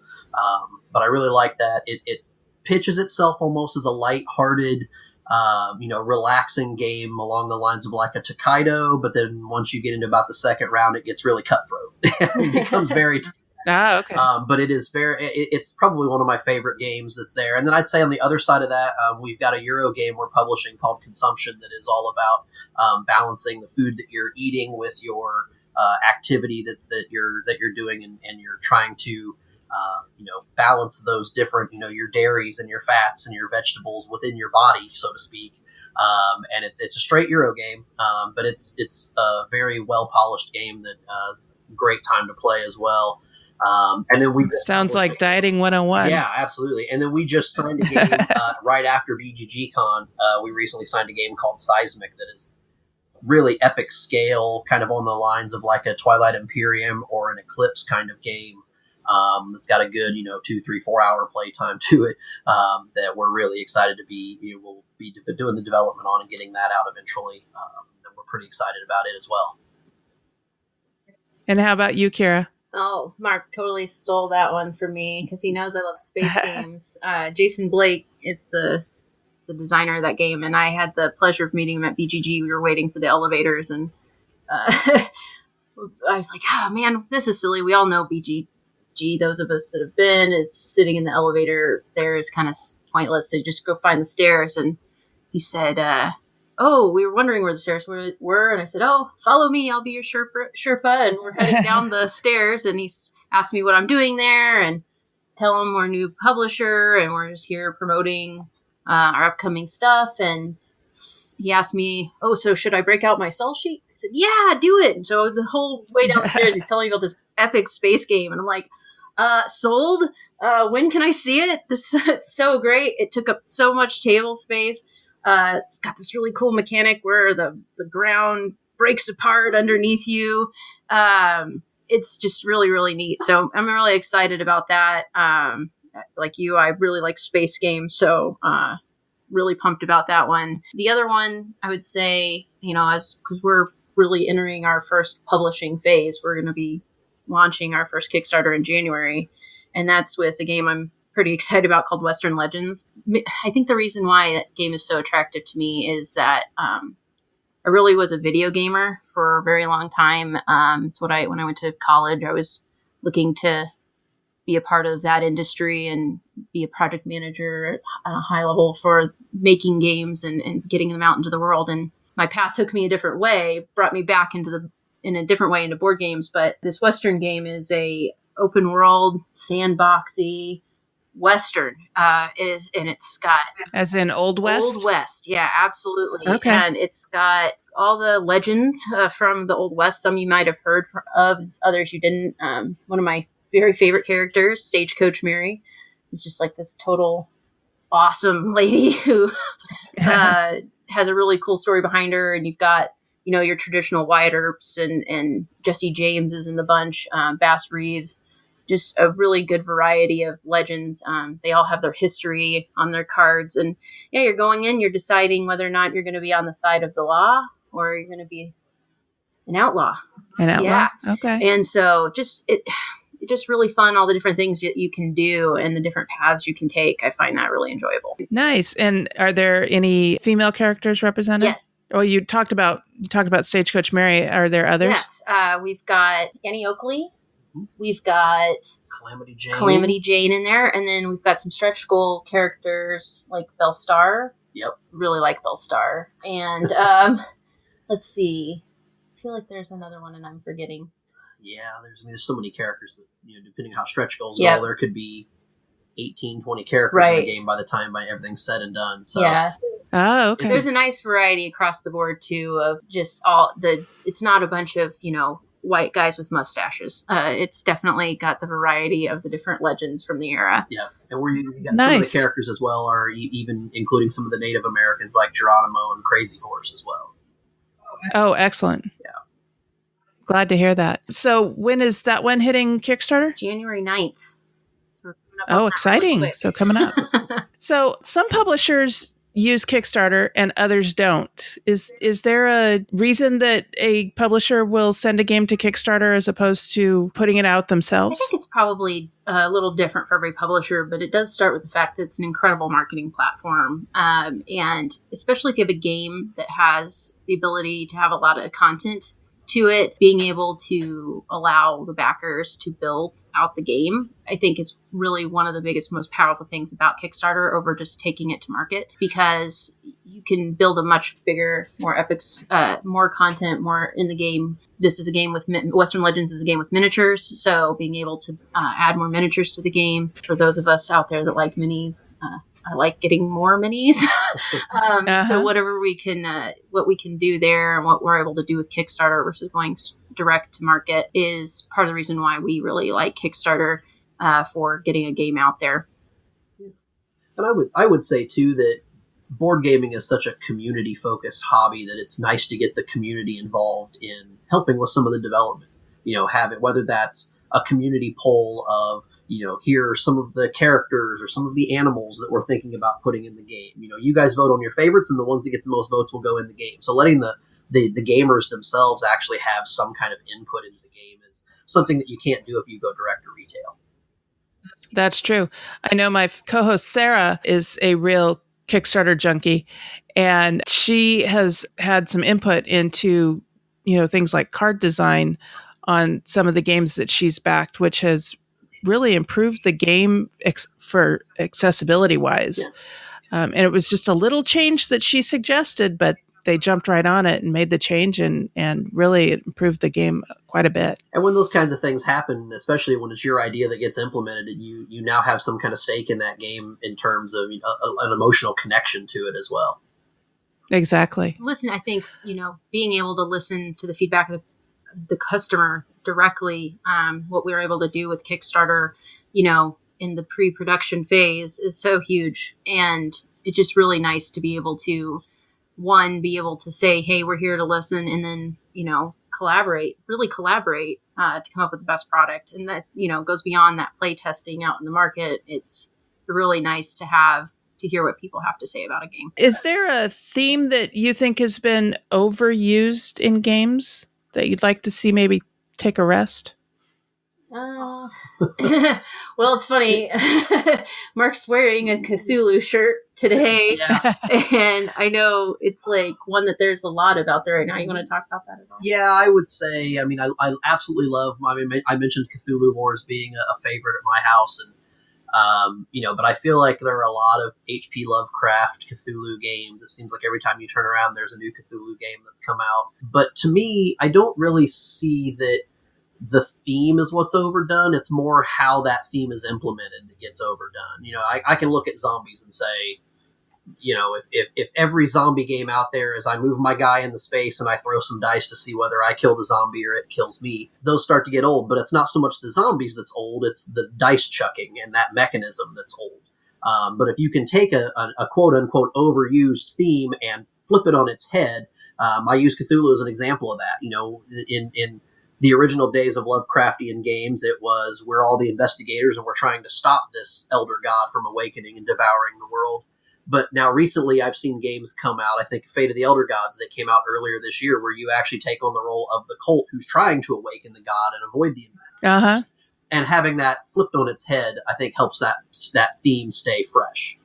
But I really like that. It pitches itself almost as a lighthearted relaxing game along the lines of like a Tokaido, but then once you get into about the second round, it gets really cutthroat. It becomes very Okay. But it's probably one of my favorite games that's there. And then I'd say on the other side of that, we've got a Euro game we're publishing called Consumption that is all about balancing the food that you're eating with your activity that you're doing, and you're trying to balance those different, your dairies and your fats and your vegetables within your body, so to speak. And it's a straight Euro game, but it's a very well polished game that great time to play as well. And then sounds like dieting 101. Yeah, absolutely. And then we just signed a game right after BGG Con. We recently signed a game called Seismic that is really epic scale, kind of on the lines of like a Twilight Imperium or an Eclipse kind of game. It's got a good, 2, 3, 4 hour play time to it, that we're really excited to be, we'll be doing the development on and getting that out eventually. And we're pretty excited about it as well. And how about you, Kira? Oh, Mark totally stole that one from me because he knows I love space games. Jason Blake is the designer of that game, and I had the pleasure of meeting him at BGG. We were waiting for the elevators, and I was like, oh, man, this is silly. We all know BGG. Those of us that have been, it's sitting in the elevator there is kind of pointless. So just go find the stairs. And he said, oh, we were wondering where the stairs were. And I said, oh, follow me. I'll be your Sherpa. And we're heading down the stairs. And he's asked me what I'm doing there and tell him we're a new publisher and we're just here promoting our upcoming stuff. And he asked me, oh, so should I break out my sell sheet? I said, yeah, do it. And so the whole way down the stairs, he's telling me about this epic space game. And I'm like, sold? When can I see it? This is so great. It took up so much table space. It's got this really cool mechanic where the ground breaks apart underneath you. It's just really, really neat. So I'm really excited about that. Like you, I really like space games. So, really pumped about that one. The other one, I would say, because we're really entering our first publishing phase, we're going to be launching our first Kickstarter in January. And that's with a game I'm pretty excited about called Western Legends. I think the reason why that game is so attractive to me is that I really was a video gamer for a very long time. It's when I went to college, I was looking to be a part of that industry and be a project manager at a high level for making games and getting them out into the world. And my path took me a different way, brought me back in a different way into board games. But this Western game is a open world, sandboxy Western. It's got, as in Old West? Old West. Yeah, absolutely. Okay. And it's got all the legends from the Old West. Some you might have heard of, others you didn't. One of my very favorite characters, Stagecoach Mary, is just like this total awesome lady who has a really cool story behind her. And you've got, your traditional Wyatt Earps and Jesse James is in the bunch, Bass Reeves, just a really good variety of legends. They all have their history on their cards. And yeah, you're going in, you're deciding whether or not you're going to be on the side of the law or you're going to be an outlaw. An outlaw? Yeah. Okay. And so just really fun, all the different things that you can do and the different paths you can take. I find that really enjoyable. Nice. And are there any female characters represented? Yes. Well, you talked about Stagecoach Mary. Are there others? Yes. We've got Annie Oakley. We've got Calamity Jane in there. And then we've got some stretch goal characters like Belle Starr. Yep. Really like Belle Starr. And let's see. I feel like there's another one and I'm forgetting. Yeah, there's so many characters that, depending on how stretch goals go, there could be 18, 20 characters in the game by the time everything's said and done. So yeah. Oh, okay. There's a nice variety across the board too of just it's not a bunch of, white guys with mustaches. It's definitely got the variety of the different legends from the era. Yeah. And where you got some of the characters as well are even including some of the Native Americans like Geronimo and Crazy Horse as well. Oh, excellent. Yeah. Glad to hear that. So when is that one hitting Kickstarter? January 9th. So we're coming up on that exciting. really quick. So coming up. So some publishers use Kickstarter and others don't. Is there a reason that a publisher will send a game to Kickstarter as opposed to putting it out I themselves? think it's probably a little different for every publisher, but it does start with the fact that it's an incredible marketing platform. And especially if you have a game that has the ability to have a lot of content to it, being able to allow the backers to build out the game, I think is really one of the biggest, most powerful things about Kickstarter over just taking it to market, because you can build a much bigger, more epic, more content, more in the game. This is a game with Western Legends is a game with miniatures, so being able to add more miniatures to the game for those of us out there that like minis. I like getting more minis. So whatever what we can do there and what we're able to do with Kickstarter versus going direct to market is part of the reason why we really like Kickstarter for getting a game out there. And I would say too that board gaming is such a community focused hobby that it's nice to get the community involved in helping with some of the development. Have it, whether that's a community poll of, here are some of the characters or some of the animals that we're thinking about putting in the game. You guys vote on your favorites, and the ones that get the most votes will go in the game. So letting the gamers themselves actually have some kind of input into the game is something that you can't do if you go direct to retail. That's true. I know my co-host Sarah is a real Kickstarter junkie, and she has had some input into, things like card design on some of the games that she's backed, which has really improved the game for accessibility wise. Yeah. And it was just a little change that she suggested, but they jumped right on it and made the change and really improved the game quite a bit. And when those kinds of things happen, especially when it's your idea that gets implemented, you now have some kind of stake in that game in terms of an emotional connection to it as well. Exactly. Listen, I think, being able to listen to the feedback of the customer directly, what we were able to do with Kickstarter, in the pre-production phase is so huge. And it's just really nice to be able to, be able to say, hey, we're here to listen, and then, really collaborate to come up with the best product. And that, goes beyond that play testing out in the market. It's really nice to hear what people have to say about a game. Is there a theme that you think has been overused in games that you'd like to see maybe take a rest? Well, it's funny. Mark's wearing a Cthulhu shirt today. Yeah. And I know it's like one that there's a lot of out there right now. You want to talk about that at all? Yeah, I would say, I absolutely love, I mentioned Cthulhu Wars being a favorite at my house, and but I feel like there are a lot of H.P. Lovecraft Cthulhu games. It seems like every time you turn around, there's a new Cthulhu game that's come out. But to me, I don't really see that the theme is what's overdone. It's more how that theme is implemented that gets overdone. I can look at zombies and say, if every zombie game out there is I move my guy into space and I throw some dice to see whether I kill the zombie or it kills me, those start to get old. But it's not so much the zombies that's old, it's the dice chucking and that mechanism that's old. But if you can take a quote-unquote overused theme and flip it on its head, I use Cthulhu as an example of that. In the original days of Lovecraftian games, it was we're all the investigators and we're trying to stop this elder god from awakening and devouring the world. But now recently I've seen games come out, I think Fate of the Elder Gods that came out earlier this year, where you actually take on the role of the cult who's trying to awaken the god and avoid the investigators. And having that flipped on its head, I think helps that theme stay fresh.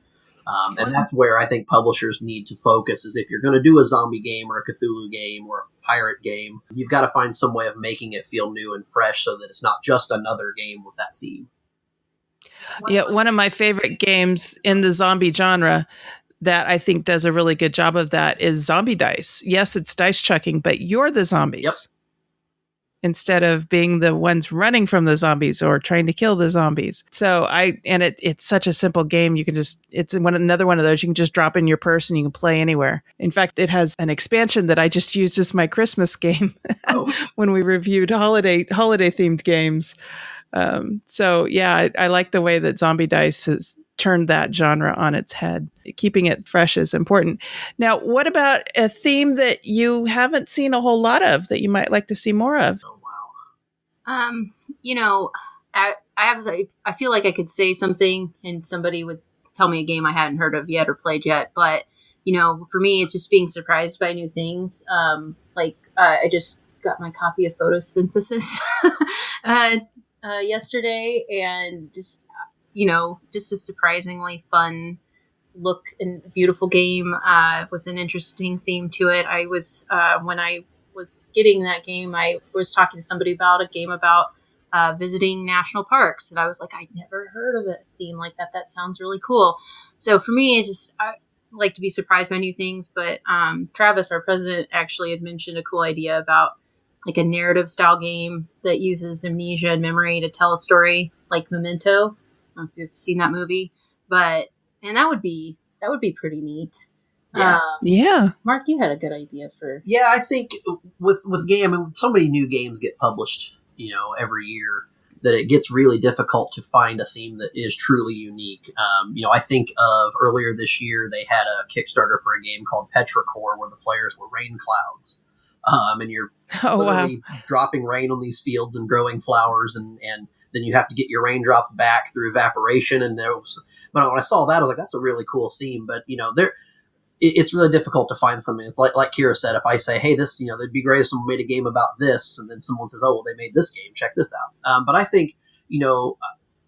And that's where I think publishers need to focus, is if you're going to do a zombie game or a Cthulhu game or a pirate game, you've got to find some way of making it feel new and fresh so that it's not just another game with that theme. Yeah, one of my favorite games in the zombie genre that I think does a really good job of that is Zombie Dice. Yes, it's dice chucking, but you're the zombies. Yep. Instead of being the ones running from the zombies or trying to kill the zombies. So it's such a simple game. You can it's another one of those you can just drop in your purse and you can play anywhere. In fact, it has an expansion that I just used as my Christmas game when we reviewed holiday themed games. So yeah, I like the way that Zombie Dice has turned that genre on its head. Keeping it fresh is important. Now, what about a theme that you haven't seen a whole lot of that you might like to see more of? Oh, wow. I feel like I could say something and somebody would tell me a game I hadn't heard of yet or played yet, but for me, it's just being surprised by new things. I just got my copy of Photosynthesis yesterday, and just a surprisingly fun look and beautiful game with an interesting theme to it. I was when I was getting that game, I was talking to somebody about a game about visiting national parks, and I was like, I'd never heard of a theme like that. That sounds really cool. So for me, it's just I like to be surprised by new things. But Travis, our president, actually had mentioned a cool idea about like a narrative style game that uses amnesia and memory to tell a story, like Memento. I don't know if you've seen that movie, and that would be pretty neat. Yeah. Mark, you had a good idea for. Yeah, I think with so many new games get published, every year, that it gets really difficult to find a theme that is truly unique. I think of earlier this year, they had a Kickstarter for a game called Petrichor, where the players were rain clouds. And you're literally dropping rain on these fields and growing flowers, and then you have to get your raindrops back through evaporation. But when I saw that, I was like, that's a really cool theme. But, it's really difficult to find something. It's like Kira said, if I say, hey, this, it'd be great if someone made a game about this, and then someone says, oh, well, they made this game, check this out. But I think,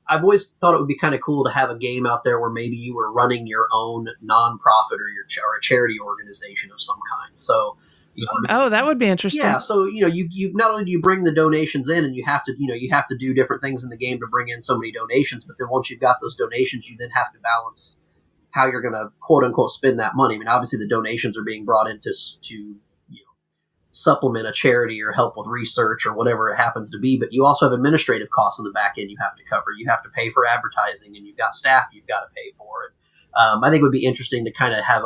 I've always thought it would be kind of cool to have a game out there where maybe you were running your own nonprofit or a charity organization of some kind. So, that would be interesting. Yeah. So, you not only do you bring the donations in, and you have to do different things in the game to bring in so many donations, but then once you've got those donations, you then have to balance how you're going to quote unquote spend that money. I mean, obviously the donations are being brought in to supplement a charity or help with research or whatever it happens to be, but you also have administrative costs on the back end you have to cover. You have to pay for advertising, and you've got staff you've got to pay for it. I think it would be interesting to kind of have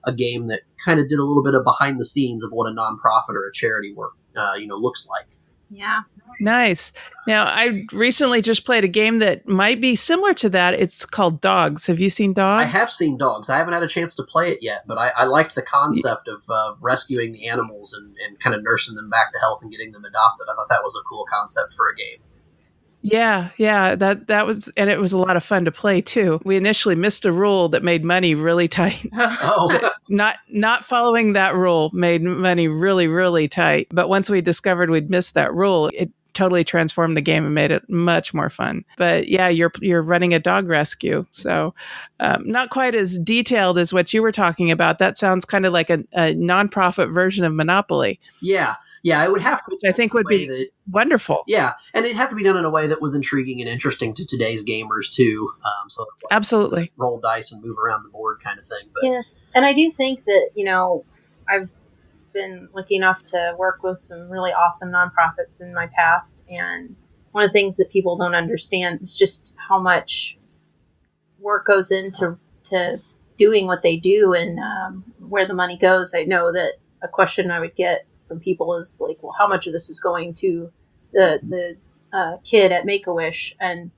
a game that kind of did a little bit of behind the scenes of what a nonprofit or a charity work looks like. Yeah. Nice. Now, I recently just played a game that might be similar to that. It's called Dogs. Have you seen Dogs? I have seen Dogs. I haven't had a chance to play it yet, but I liked the concept of rescuing the animals and kind of nursing them back to health and getting them adopted. I thought that was a cool concept for a game. Yeah, that was, and it was a lot of fun to play too. We initially missed a rule that made money really tight. Oh, not following that rule made money really, really tight. But once we discovered we'd missed that rule, it totally transformed the game and made it much more fun. But yeah, you're running a dog rescue, so not quite as detailed as what you were talking about. That sounds kind of like a nonprofit version of Monopoly. Yeah, it would have to, which I think would be wonderful. Yeah, and it'd have to be done in a way that was intriguing and interesting to today's gamers too. So absolutely, roll dice and move around the board kind of thing. But yeah, and I do think that I've been lucky enough to work with some really awesome nonprofits in my past, and one of the things that people don't understand is just how much work goes into doing what they do, and where the money goes. I know that a question I would get from people is like, well, how much of this is going to the kid at Make-A-Wish? And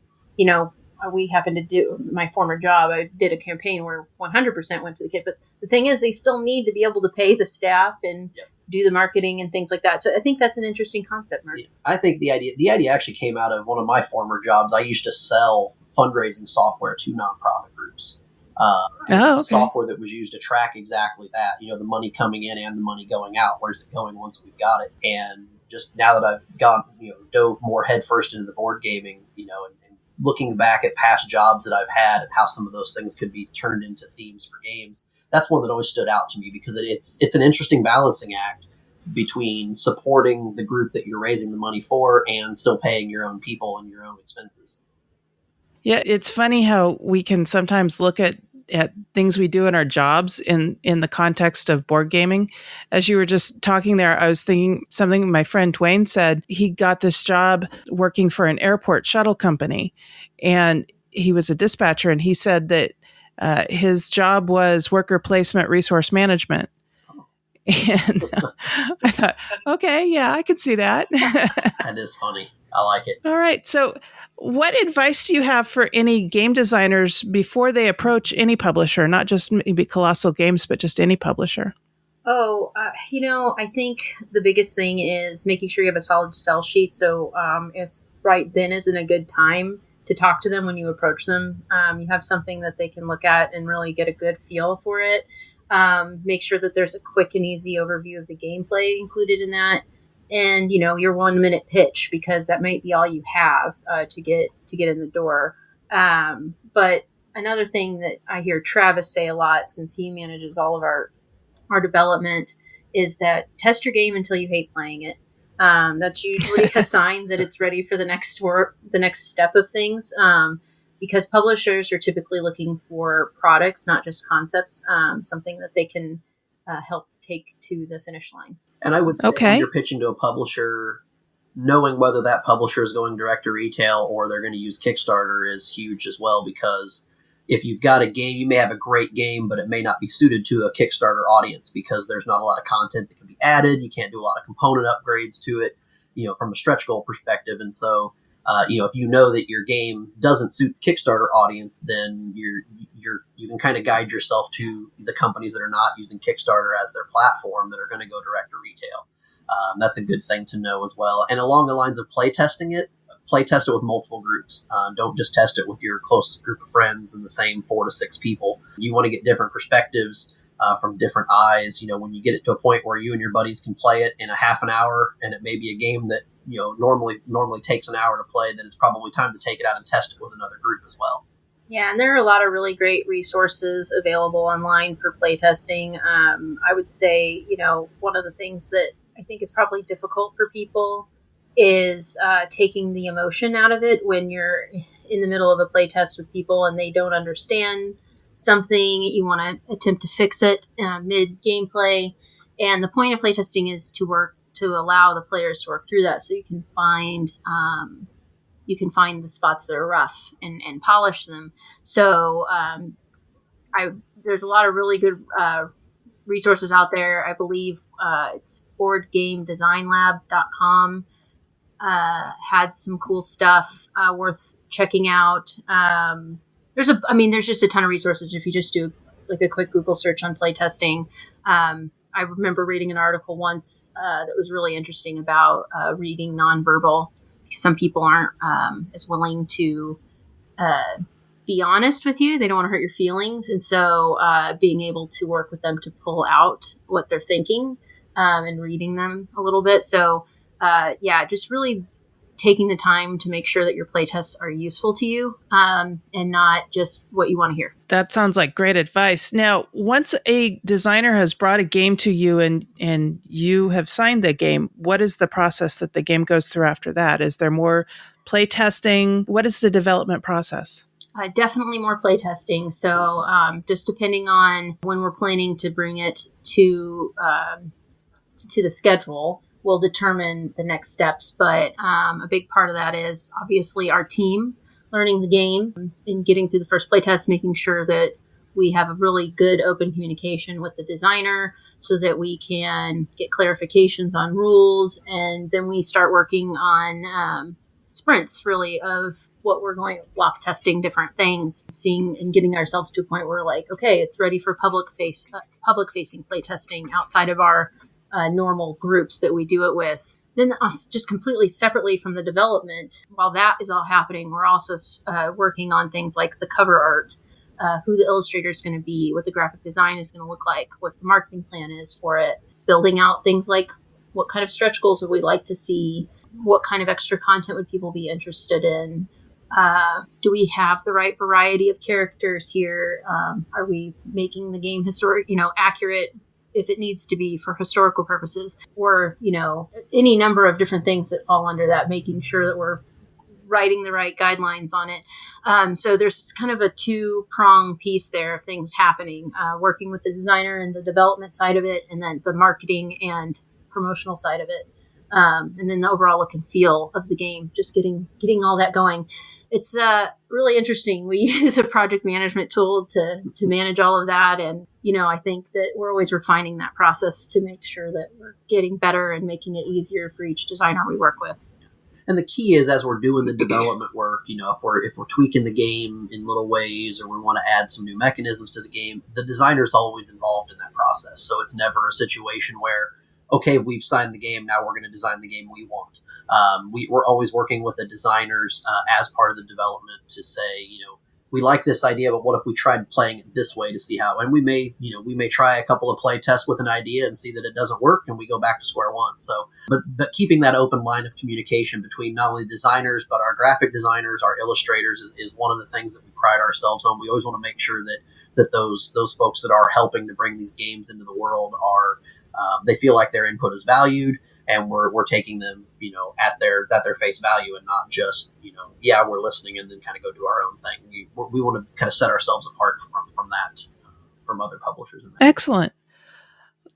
we happened to do, my former job, I did a campaign where 100% went to the kid. But the thing is, they still need to be able to pay the staff and do the marketing and things like that. So I think that's an interesting concept, Mark. Yeah, I think the idea actually came out of one of my former jobs. I used to sell fundraising software to nonprofit groups. Okay. Software that was used to track exactly that, the money coming in and the money going out. Where's it going once we've got it? And just now that I've dove more headfirst into the board gaming, and looking back at past jobs that I've had and how some of those things could be turned into themes for games, that's one that always stood out to me, because it's an interesting balancing act between supporting the group that you're raising the money for and still paying your own people and your own expenses. Yeah, it's funny how we can sometimes look at things we do in our jobs in the context of board gaming. As you were just talking there, I was thinking something my friend Dwayne said. He got this job working for an airport shuttle company, and he was a dispatcher, and he said that his job was worker placement resource management. And I thought, okay, yeah, I can see that. That is funny. I like it. All right. So what advice do you have for any game designers before they approach any publisher, not just maybe Kolossal Games, but just any publisher? I think the biggest thing is making sure you have a solid sell sheet. So if right then isn't a good time to talk to them when you approach them, you have something that they can look at and really get a good feel for it. Make sure that there's a quick and easy overview of the gameplay included in that. And, your 1 minute pitch, because that might be all you have to get in the door. But another thing that I hear Travis say a lot, since he manages all of our development, is that test your game until you hate playing it. That's usually a sign that it's ready for the next step of things. Because publishers are typically looking for products, not just concepts, something that they can help take to the finish line. And I would say when you're pitching to a publisher, knowing whether that publisher is going direct to retail or they're going to use Kickstarter is huge as well, because if you've got a game, you may have a great game, but it may not be suited to a Kickstarter audience because there's not a lot of content that can be added. You can't do a lot of component upgrades to it, from a stretch goal perspective. And so, if you know that your game doesn't suit the Kickstarter audience, then you can kind of guide yourself to the companies that are not using Kickstarter as their platform that are going to go direct to retail. That's a good thing to know as well. And along the lines of test it with multiple groups. Don't just test it with your closest group of friends and the same 4 to 6 people. You want to get different perspectives from different eyes. When you get it to a point where you and your buddies can play it in a half an hour, and it may be a game that normally takes an hour to play, then it's probably time to take it out and test it with another group as well. Yeah, and there are a lot of really great resources available online for playtesting. I would say, one of the things that I think is probably difficult for people is taking the emotion out of it when you're in the middle of a playtest with people and they don't understand something. You want to attempt to fix it mid-gameplay. And the point of playtesting is to allow the players to work through that, so you can find the spots that are rough and polish them. So there's a lot of really good resources out there. I believe it's boardgamedesignlab.com had some cool stuff worth checking out. There's just a ton of resources if you just do like a quick Google search on playtesting. I remember reading an article once that was really interesting about reading nonverbal, because some people aren't as willing to be honest with you. They don't want to hurt your feelings. And so being able to work with them to pull out what they're thinking and reading them a little bit. So just really taking the time to make sure that your playtests are useful to you and not just what you want to hear. That sounds like great advice. Now, once a designer has brought a game to you and you have signed the game, what is the process that the game goes through after that? Is there more playtesting? What is the development process? Definitely more playtesting. So just depending on when we're planning to bring it to the schedule, will determine the next steps. But a big part of that is obviously our team learning the game and getting through the first playtest, making sure that we have a really good open communication with the designer so that we can get clarifications on rules. And then we start working on sprints really of what we're going, block testing different things, seeing and getting ourselves to a point where we're like, okay, it's ready for public facing playtesting outside of our normal groups that we do it with. Then us just completely separately from the development, while that is all happening, we're also working on things like the cover art, who the illustrator is going to be, what the graphic design is going to look like, what the marketing plan is for it, building out things like what kind of stretch goals would we like to see, what kind of extra content would people be interested in, do we have the right variety of characters here, are we making the game accurate if it needs to be for historical purposes, or, any number of different things that fall under that, making sure that we're writing the right guidelines on it. So there's kind of a 2-prong piece there of things happening, working with the designer and the development side of it, and then the marketing and promotional side of it. And then the overall look and feel of the game, just getting all that going. It's really interesting. We use a project management tool to manage all of that. And, I think that we're always refining that process to make sure that we're getting better and making it easier for each designer we work with. And the key is, as we're doing the development work, if we're tweaking the game in little ways, or we want to add some new mechanisms to the game, the designer's always involved in that process. So it's never a situation where, okay, we've signed the game, now we're going to design the game we want. We're always working with the designers as part of the development to say, we like this idea, but what if we tried playing it this way to see how, and we may try a couple of play tests with an idea and see that it doesn't work, and we go back to square one. So, but keeping that open line of communication between not only designers, but our graphic designers, our illustrators is one of the things that we pride ourselves on. We always want to make sure that those folks that are helping to bring these games into the world are, they feel like their input is valued, and we're taking them, at their face value, and not just, we're listening and then kind of go do our own thing. We want to kind of set ourselves apart from that, from other publishers. Excellent.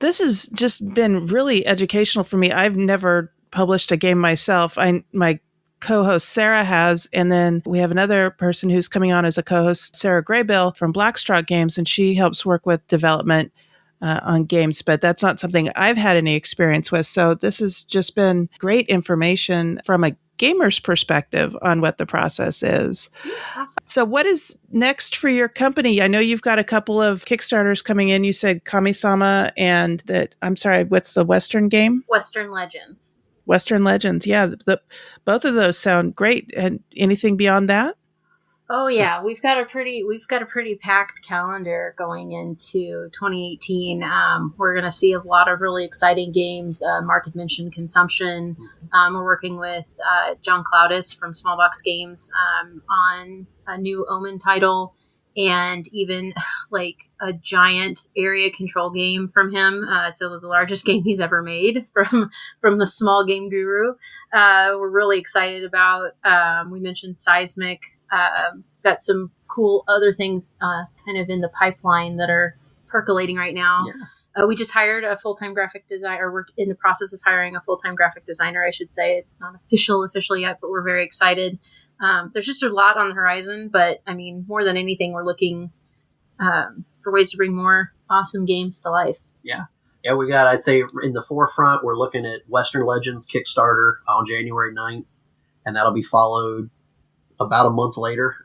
This has just been really educational for me. I've never published a game myself. My co-host Sarah has, and then we have another person who's coming on as a co-host, Sarah Graybill from Blackstraw Games, and she helps work with development on games, but that's not something I've had any experience with. So this has just been great information from a gamer's perspective on what the process is. Awesome. So what is next for your company? I know you've got a couple of Kickstarters coming in. You said Kami-sama and what's the Western game? Western Legends. Western Legends. Yeah. Both of those sound great. And anything beyond that? Oh yeah, we've got a pretty packed calendar going into 2018. We're going to see a lot of really exciting games. Mark had mentioned Consumption. We're working with John Cloudis from Smallbox Games on a new Omen title, and even like a giant area control game from him. So the largest game he's ever made from the Small Game Guru. We're really excited about. We mentioned Seismic. Got some cool other things kind of in the pipeline that are percolating right now. Yeah. We just hired a full-time graphic designer, or we're in the process of hiring a full-time graphic designer, I should say. It's not official yet, but we're very excited. There's just a lot on the horizon, but I mean, more than anything, we're looking for ways to bring more awesome games to life. Yeah. Yeah, we got, I'd say in the forefront, we're looking at Western Legends Kickstarter on January 9th, and that'll be followed about a month later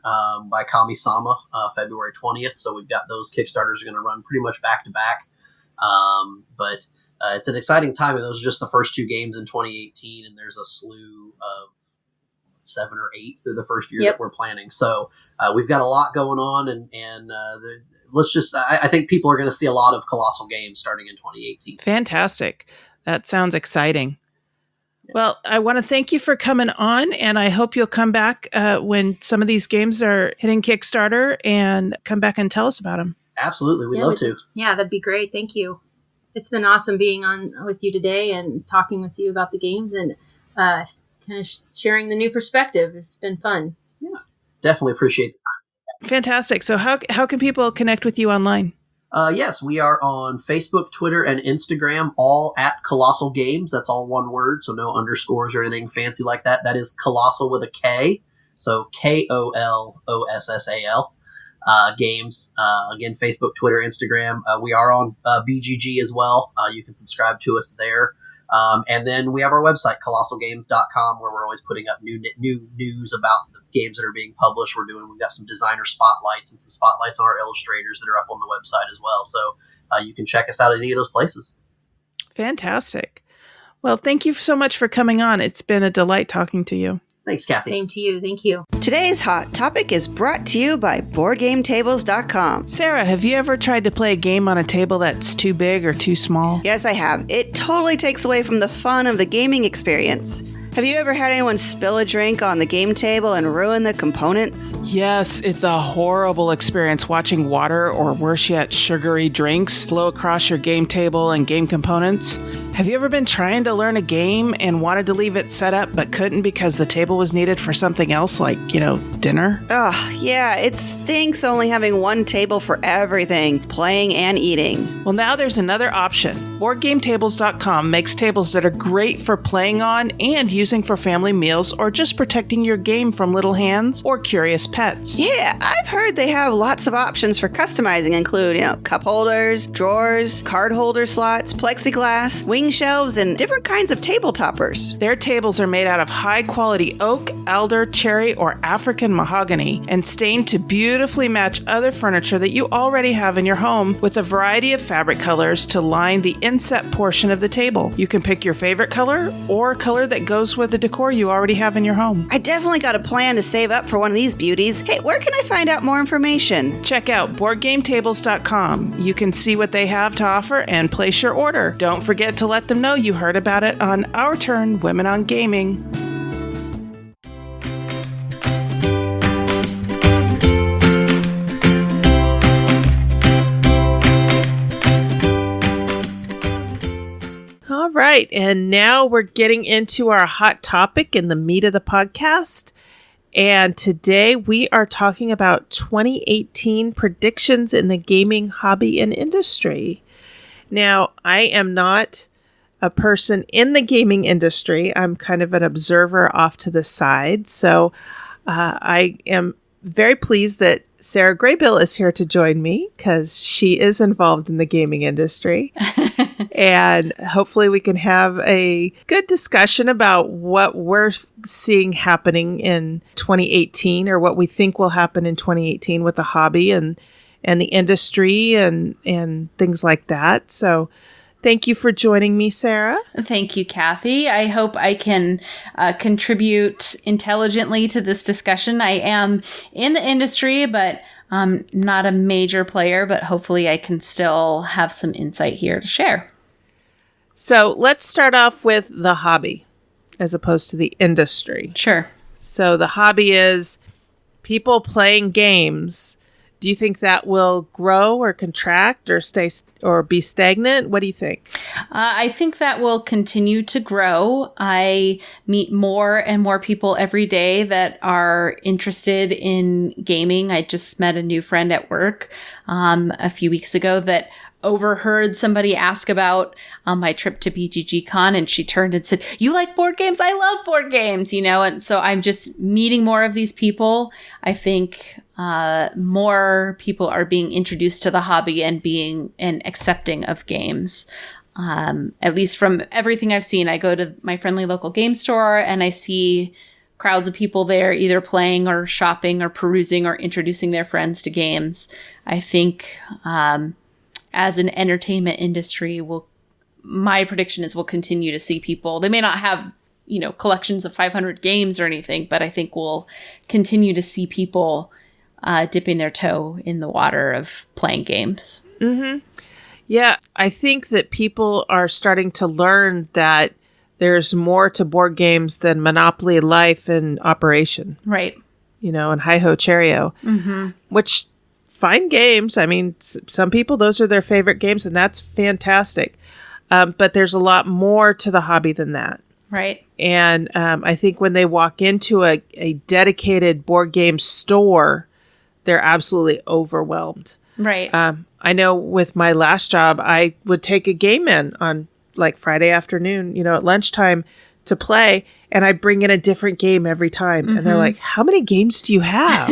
by Kami-sama, February 20th. So we've got those Kickstarters are going to run pretty much back to back. But it's an exciting time, and those are just the first two games in 2018, and there's a slew of 7 or 8 through the first year that we're planning. So we've got a lot going on, and I think people are going to see a lot of Kolossal Games starting in 2018. Fantastic. That sounds exciting. Well, I want to thank you for coming on, and I hope you'll come back when some of these games are hitting Kickstarter, and come back and tell us about them. Absolutely. We'd love to. Yeah, that'd be great. Thank you. It's been awesome being on with you today and talking with you about the games and kind of sharing the new perspective. It's been fun. Yeah, definitely appreciate it. Fantastic. So how can people connect with you online? Yes, we are on Facebook, Twitter, and Instagram, all at Kolossal Games. That's all one word, so no underscores or anything fancy like that. That is Kolossal with a K, so Kolossal Games. Again, Facebook, Twitter, Instagram. We are on BGG as well. You can subscribe to us there. And then we have our website, kolossalgames.com, where we're always putting up new news about the games that are being published. We've got some designer spotlights and some spotlights on our illustrators that are up on the website as well. So you can check us out at any of those places. Fantastic. Well, thank you so much for coming on. It's been a delight talking to you. Thanks, Cathy. Same to you. Thank you. Today's Hot Topic is brought to you by BoardGameTables.com. Sarah, have you ever tried to play a game on a table that's too big or too small? Yes, I have. It totally takes away from the fun of the gaming experience. Have you ever had anyone spill a drink on the game table and ruin the components? Yes, it's a horrible experience watching water, or worse yet, sugary drinks flow across your game table and game components. Have you ever been trying to learn a game and wanted to leave it set up but couldn't because the table was needed for something else like, dinner? Oh, yeah, it stinks only having one table for everything, playing and eating. Well, now there's another option. BoardGameTables.com makes tables that are great for playing on and using for family meals, or just protecting your game from little hands or curious pets. Yeah, I've heard they have lots of options for customizing, include, cup holders, drawers, card holder slots, plexiglass, wing writing shelves, and different kinds of table toppers. Their tables are made out of high-quality oak, elder, cherry, or African mahogany and stained to beautifully match other furniture that you already have in your home with a variety of fabric colors to line the inset portion of the table. You can pick your favorite color or color that goes with the decor you already have in your home. I definitely got a plan to save up for one of these beauties. Hey, where can I find out more information? Check out BoardGameTables.com. You can see what they have to offer and place your order. Don't forget to let them know you heard about it on Our Turn Women on Gaming. All right, and now we're getting into our hot topic and the meat of the podcast. And today we are talking about 2018 predictions in the gaming hobby and industry. Now, I am not a person in the gaming industry. I'm kind of an observer off to the side. So I am very pleased that Sarah Graybill is here to join me because she is involved in the gaming industry. And hopefully we can have a good discussion about what we're seeing happening in 2018 or what we think will happen in 2018 with the hobby and the industry and things like that. So thank you for joining me, Sarah. Thank you, Cathy. I hope I can contribute intelligently to this discussion. I am in the industry, but not a major player, but hopefully I can still have some insight here to share. So let's start off with the hobby as opposed to the industry. Sure. So the hobby is people playing games. Do you think that will grow or contract or stay or be stagnant? What do you think? I think that will continue to grow. I meet more and more people every day that are interested in gaming. I just met a new friend at work a few weeks ago that overheard somebody ask about my trip to BGG Con, and she turned and said, "You like board games? I love board games," and so I'm just meeting more of these people. I think more people are being introduced to the hobby and being accepting of games. At least from everything I've seen, I go to my friendly local game store and I see crowds of people there either playing or shopping or perusing or introducing their friends to games. I think as an entertainment industry, my prediction is we'll continue to see people. They may not have, collections of 500 games or anything, but I think we'll continue to see people dipping their toe in the water of playing games. Mm-hmm. Yeah, I think that people are starting to learn that there's more to board games than Monopoly, Life, and Operation. Right. And Hi-Ho Cherry-O, which fine games. I mean, some people, those are their favorite games, and that's fantastic. But there's a lot more to the hobby than that. Right. And I think when they walk into a dedicated board game store, they're absolutely overwhelmed. Right. I know with my last job, I would take a game in on like Friday afternoon, at lunchtime to play, and I bring in a different game every time. And they're like, "How many games do you have?"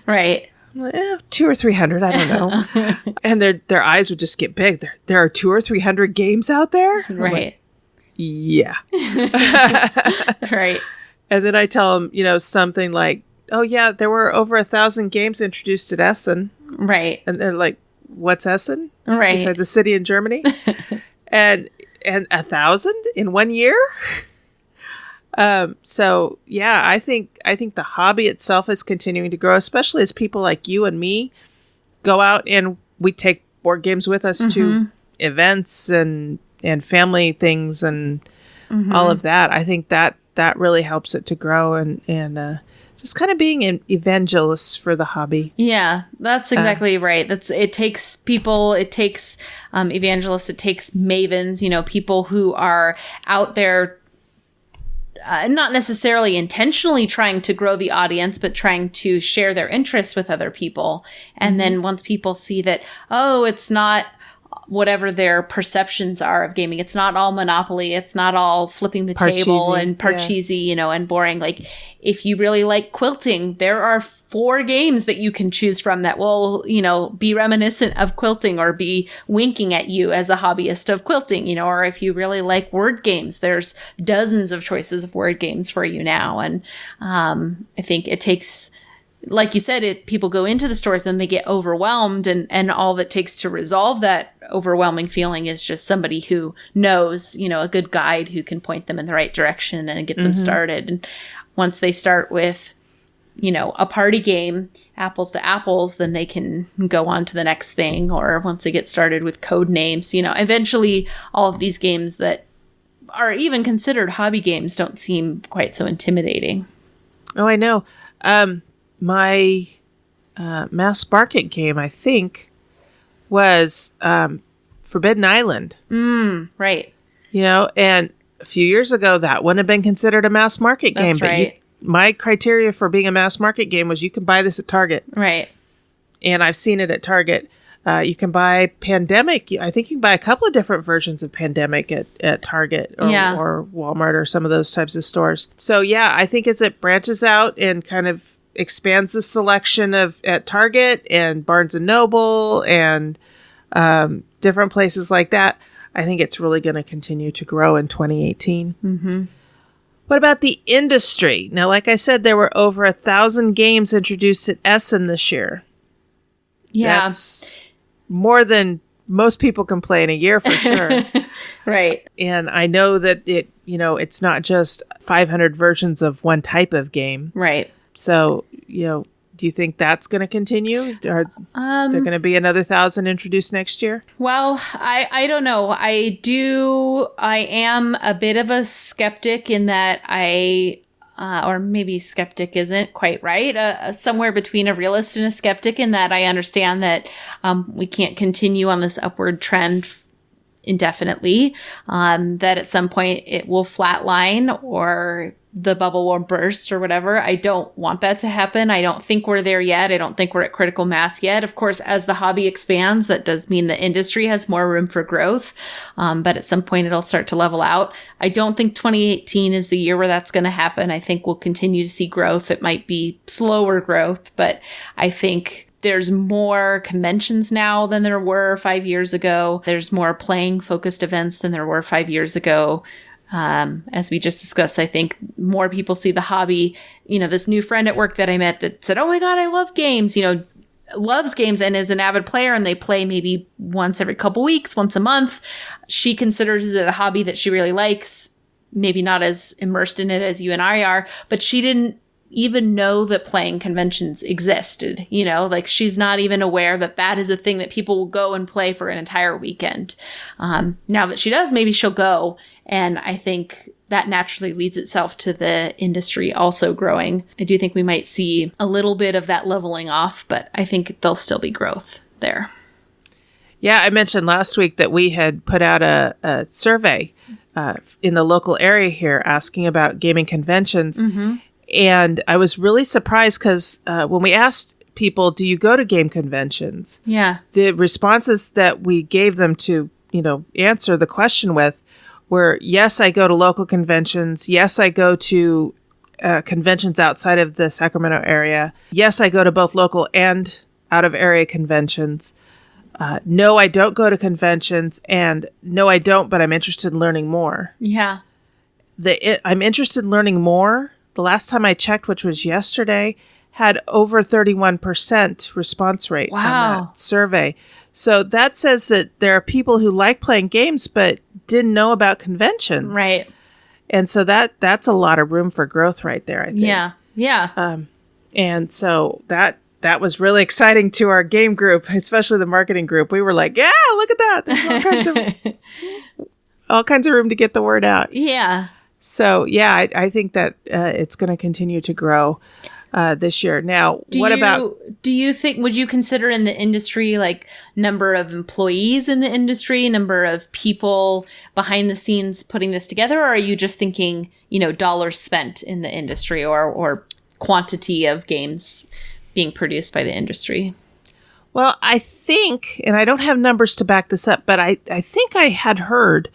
Right. I'm like, 200 or 300, I don't know. And their eyes would just get big. There are 200 or 300 games out there? Right. Like, yeah. Right. And then I tell them, something like, "Oh yeah, there were over 1,000 games introduced at Essen." Right. And they're like, "What's Essen?" Right. Besides the city in Germany. and 1,000 in 1 year? So yeah, I think the hobby itself is continuing to grow, especially as people like you and me go out and we take board games with us to events and family things and all of that. I think that really helps it to grow and just kind of being an evangelist for the hobby. Yeah, that's exactly right. It takes people, it takes evangelists, it takes mavens, people who are out there not necessarily intentionally trying to grow the audience, but trying to share their interests with other people. And then once people see that, it's not whatever their perceptions are of gaming. It's not all Monopoly. It's not all flipping the table and Parcheesi, and boring. Like, if you really like quilting, there are 4 games that you can choose from that will, be reminiscent of quilting or be winking at you as a hobbyist of quilting, or if you really like word games, there's dozens of choices of word games for you now. And I think it takes, like you said, people go into the stores and they get overwhelmed, and all that takes to resolve that overwhelming feeling is just somebody who knows, a good guide who can point them in the right direction and get them started. And once they start with, a party game, apples to apples, then they can go on to the next thing. Or once they get started with code names, eventually all of these games that are even considered hobby games don't seem quite so intimidating. Oh, I know. My mass market game, I think, was Forbidden Island. Right. And a few years ago, that wouldn't have been considered a mass market game. That's right. My criteria for being a mass market game was you can buy this at Target. Right. And I've seen it at Target. You can buy Pandemic. I think you can buy a couple of different versions of Pandemic at Target or Walmart or some of those types of stores. So, yeah, I think as it branches out and kind of expands the selection at Target and Barnes & Noble and different places like that, I think it's really going to continue to grow in 2018. Mm-hmm. What about the industry? Now, like I said, there were over 1,000 games introduced at Essen this year. Yeah. That's more than most people can play in a year for sure. Right. And I know that it's not just 500 versions of one type of game. Right. So, do you think that's going to continue? Are there going to be another 1,000 introduced next year? Well, I don't know. I am a bit of a skeptic in that or maybe skeptic isn't quite right. Somewhere between a realist and a skeptic in that I understand that we can't continue on this upward trend indefinitely, that at some point it will flatline or the bubble will burst or whatever. I don't want that to happen. I don't think we're there yet. I don't think we're at critical mass yet. Of course, as the hobby expands, that does mean the industry has more room for growth. But at some point it'll start to level out. I don't think 2018 is the year where that's going to happen. I think we'll continue to see growth. It might be slower growth, but I think there's more conventions now than there were 5 years ago. There's more playing focused events than there were 5 years ago. As we just discussed, I think more people see the hobby. This new friend at work that I met that said, "Oh my God, I love games," loves games and is an avid player, and they play maybe once every couple weeks, once a month. She considers it a hobby that she really likes, maybe not as immersed in it as you and I are, but she didn't even know that playing conventions existed. She's not even aware that is a thing that people will go and play for an entire weekend. Now that she does, maybe she'll go. And I think that naturally leads itself to the industry also growing. I do think we might see a little bit of that leveling off, but I think there'll still be growth there. Yeah, I mentioned last week that we had put out a survey in the local area here asking about gaming conventions. Mm-hmm. And I was really surprised because when we asked people, do you go to game conventions? Yeah. The responses that we gave them to, answer the question with were, yes, I go to local conventions. Yes, I go to conventions outside of the Sacramento area. Yes, I go to both local and out-of-area conventions. No, I don't go to conventions. And no, I don't, but I'm interested in learning more. Yeah. I'm interested in learning more. The last time I checked, which was yesterday, had over 31% response rate on that survey. So that says that there are people who like playing games but didn't know about conventions. Right. And so that's a lot of room for growth right there, I think. Yeah. Yeah. And so that was really exciting to our game group, especially the marketing group. We were like, yeah, look at that. There's all kinds of room to get the word out. Yeah. So, yeah, I think that it's going to continue to grow this year. Now, do you think, would you consider in the industry, like number of employees in the industry, number of people behind the scenes putting this together? Or are you just thinking, dollars spent in the industry or quantity of games being produced by the industry? Well, I think, and I don't have numbers to back this up, but I think I had heard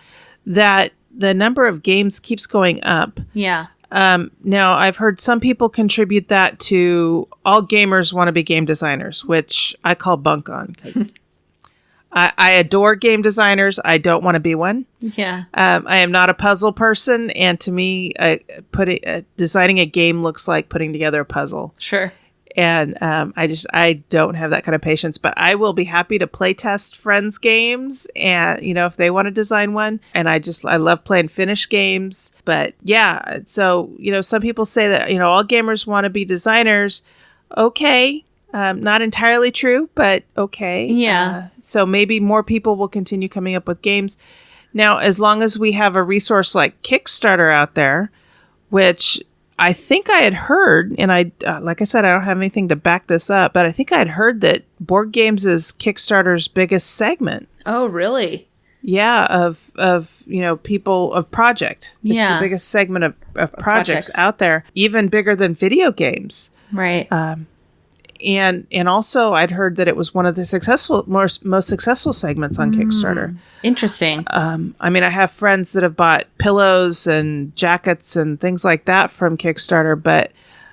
that the number of games keeps going up. Yeah. Now, I've heard some people contribute that to all gamers want to be game designers, which I call bunk on because I adore game designers. I don't want to be one. Yeah. I am not a puzzle person. And to me, designing a game looks like putting together a puzzle. Sure. And I don't have that kind of patience, but I will be happy to play test friends' games and, if they want to design one. And I love playing finished games. But yeah, so, some people say that, all gamers want to be designers. Okay. Not entirely true, but okay. Yeah. So maybe more people will continue coming up with games. Now, as long as we have a resource like Kickstarter out there, which I think I had heard, and like I said, I don't have anything to back this up, but I think I had heard that board games is Kickstarter's biggest segment. Oh, really? Yeah, of people of project. It's Yeah. the biggest segment of projects out there, even bigger than video games. Right. And also I'd heard that it was one of the most successful segments on Kickstarter. Interesting. I have friends that have bought pillows and jackets and things like that from Kickstarter, but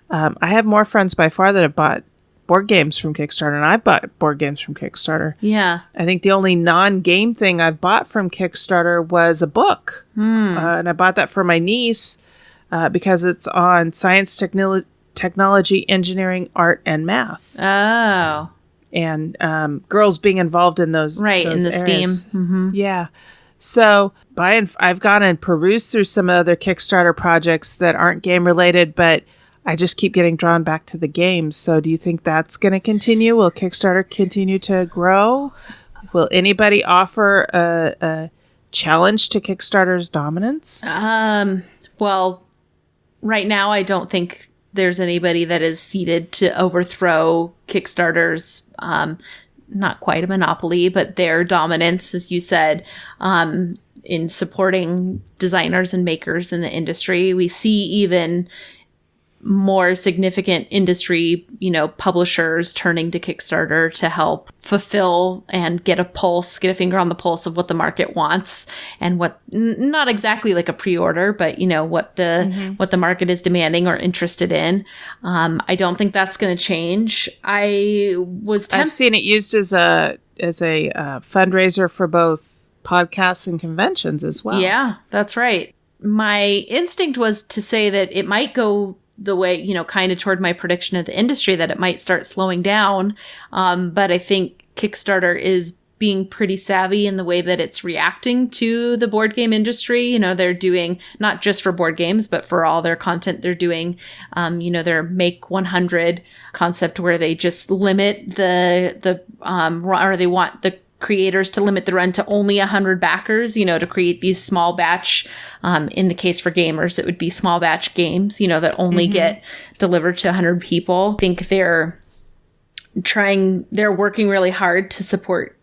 I have more friends by far that have bought board games from Kickstarter, and I bought board games from Kickstarter. Yeah. I think the only non-game thing I've bought from Kickstarter was a book. And I bought that for my niece because it's on science, technology, engineering, art, and math. Oh. And girls being involved in those Right, those in the areas. STEAM. Mm-hmm. Yeah. So I've gone and perused through some other Kickstarter projects that aren't game related, but I just keep getting drawn back to the games. So do you think that's going to continue? Will Kickstarter continue to grow? Will anybody offer a challenge to Kickstarter's dominance? Well, right now I don't think there's anybody that is seated to overthrow Kickstarter's, not quite a monopoly, but their dominance, as you said, in supporting designers and makers in the industry. We see even more significant industry, publishers turning to Kickstarter to help fulfill and get a finger on the pulse of what the market wants and what, not exactly like a pre-order, but what the market is demanding or interested in. I don't think that's going to change. I've seen it used as a fundraiser for both podcasts and conventions as well. Yeah, that's right. My instinct was to say that it might go the way, kind of toward my prediction of the industry, that it might start slowing down. But I think Kickstarter is being pretty savvy in the way that it's reacting to the board game industry. They're doing, not just for board games, but for all their content, they're doing, their Make 100 concept where they just limit or they want the creators to limit the run to only 100 backers, to create these small batch, in the case for gamers, it would be small batch games, that only get delivered to 100 people. I think they're working really hard to support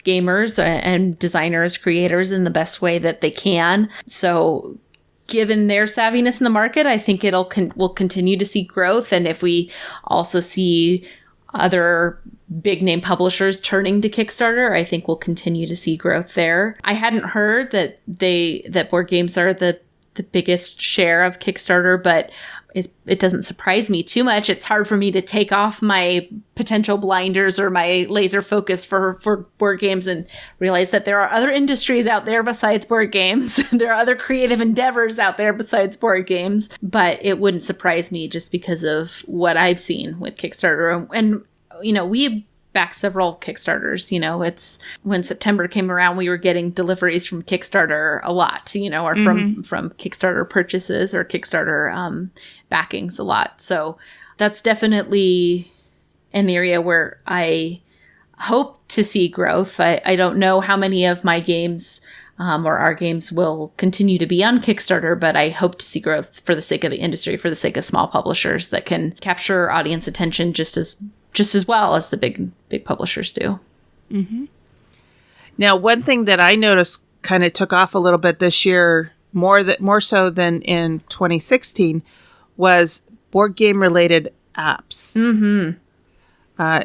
gamers and designers, creators in the best way that they can. So given their savviness in the market, I think we'll continue to see growth. And if we also see other big name publishers turning to Kickstarter, I think we'll continue to see growth there. I hadn't heard that board games are the biggest share of Kickstarter, but it doesn't surprise me too much. It's hard for me to take off my potential blinders or my laser focus for board games and realize that there are other industries out there besides board games. There are other creative endeavors out there besides board games, but it wouldn't surprise me just because of what I've seen with Kickstarter. And we backed several Kickstarters. It's when September came around, we were getting deliveries from Kickstarter a lot, or from Kickstarter purchases or Kickstarter backings a lot. So that's definitely an area where I hope to see growth. I don't know how many of my games or our games will continue to be on Kickstarter, but I hope to see growth for the sake of the industry, for the sake of small publishers that can capture audience attention just as well as the big publishers do. Mm-hmm. Now, one thing that I noticed kind of took off a little bit this year, more so than in 2016, was board game related apps. Mm-hmm.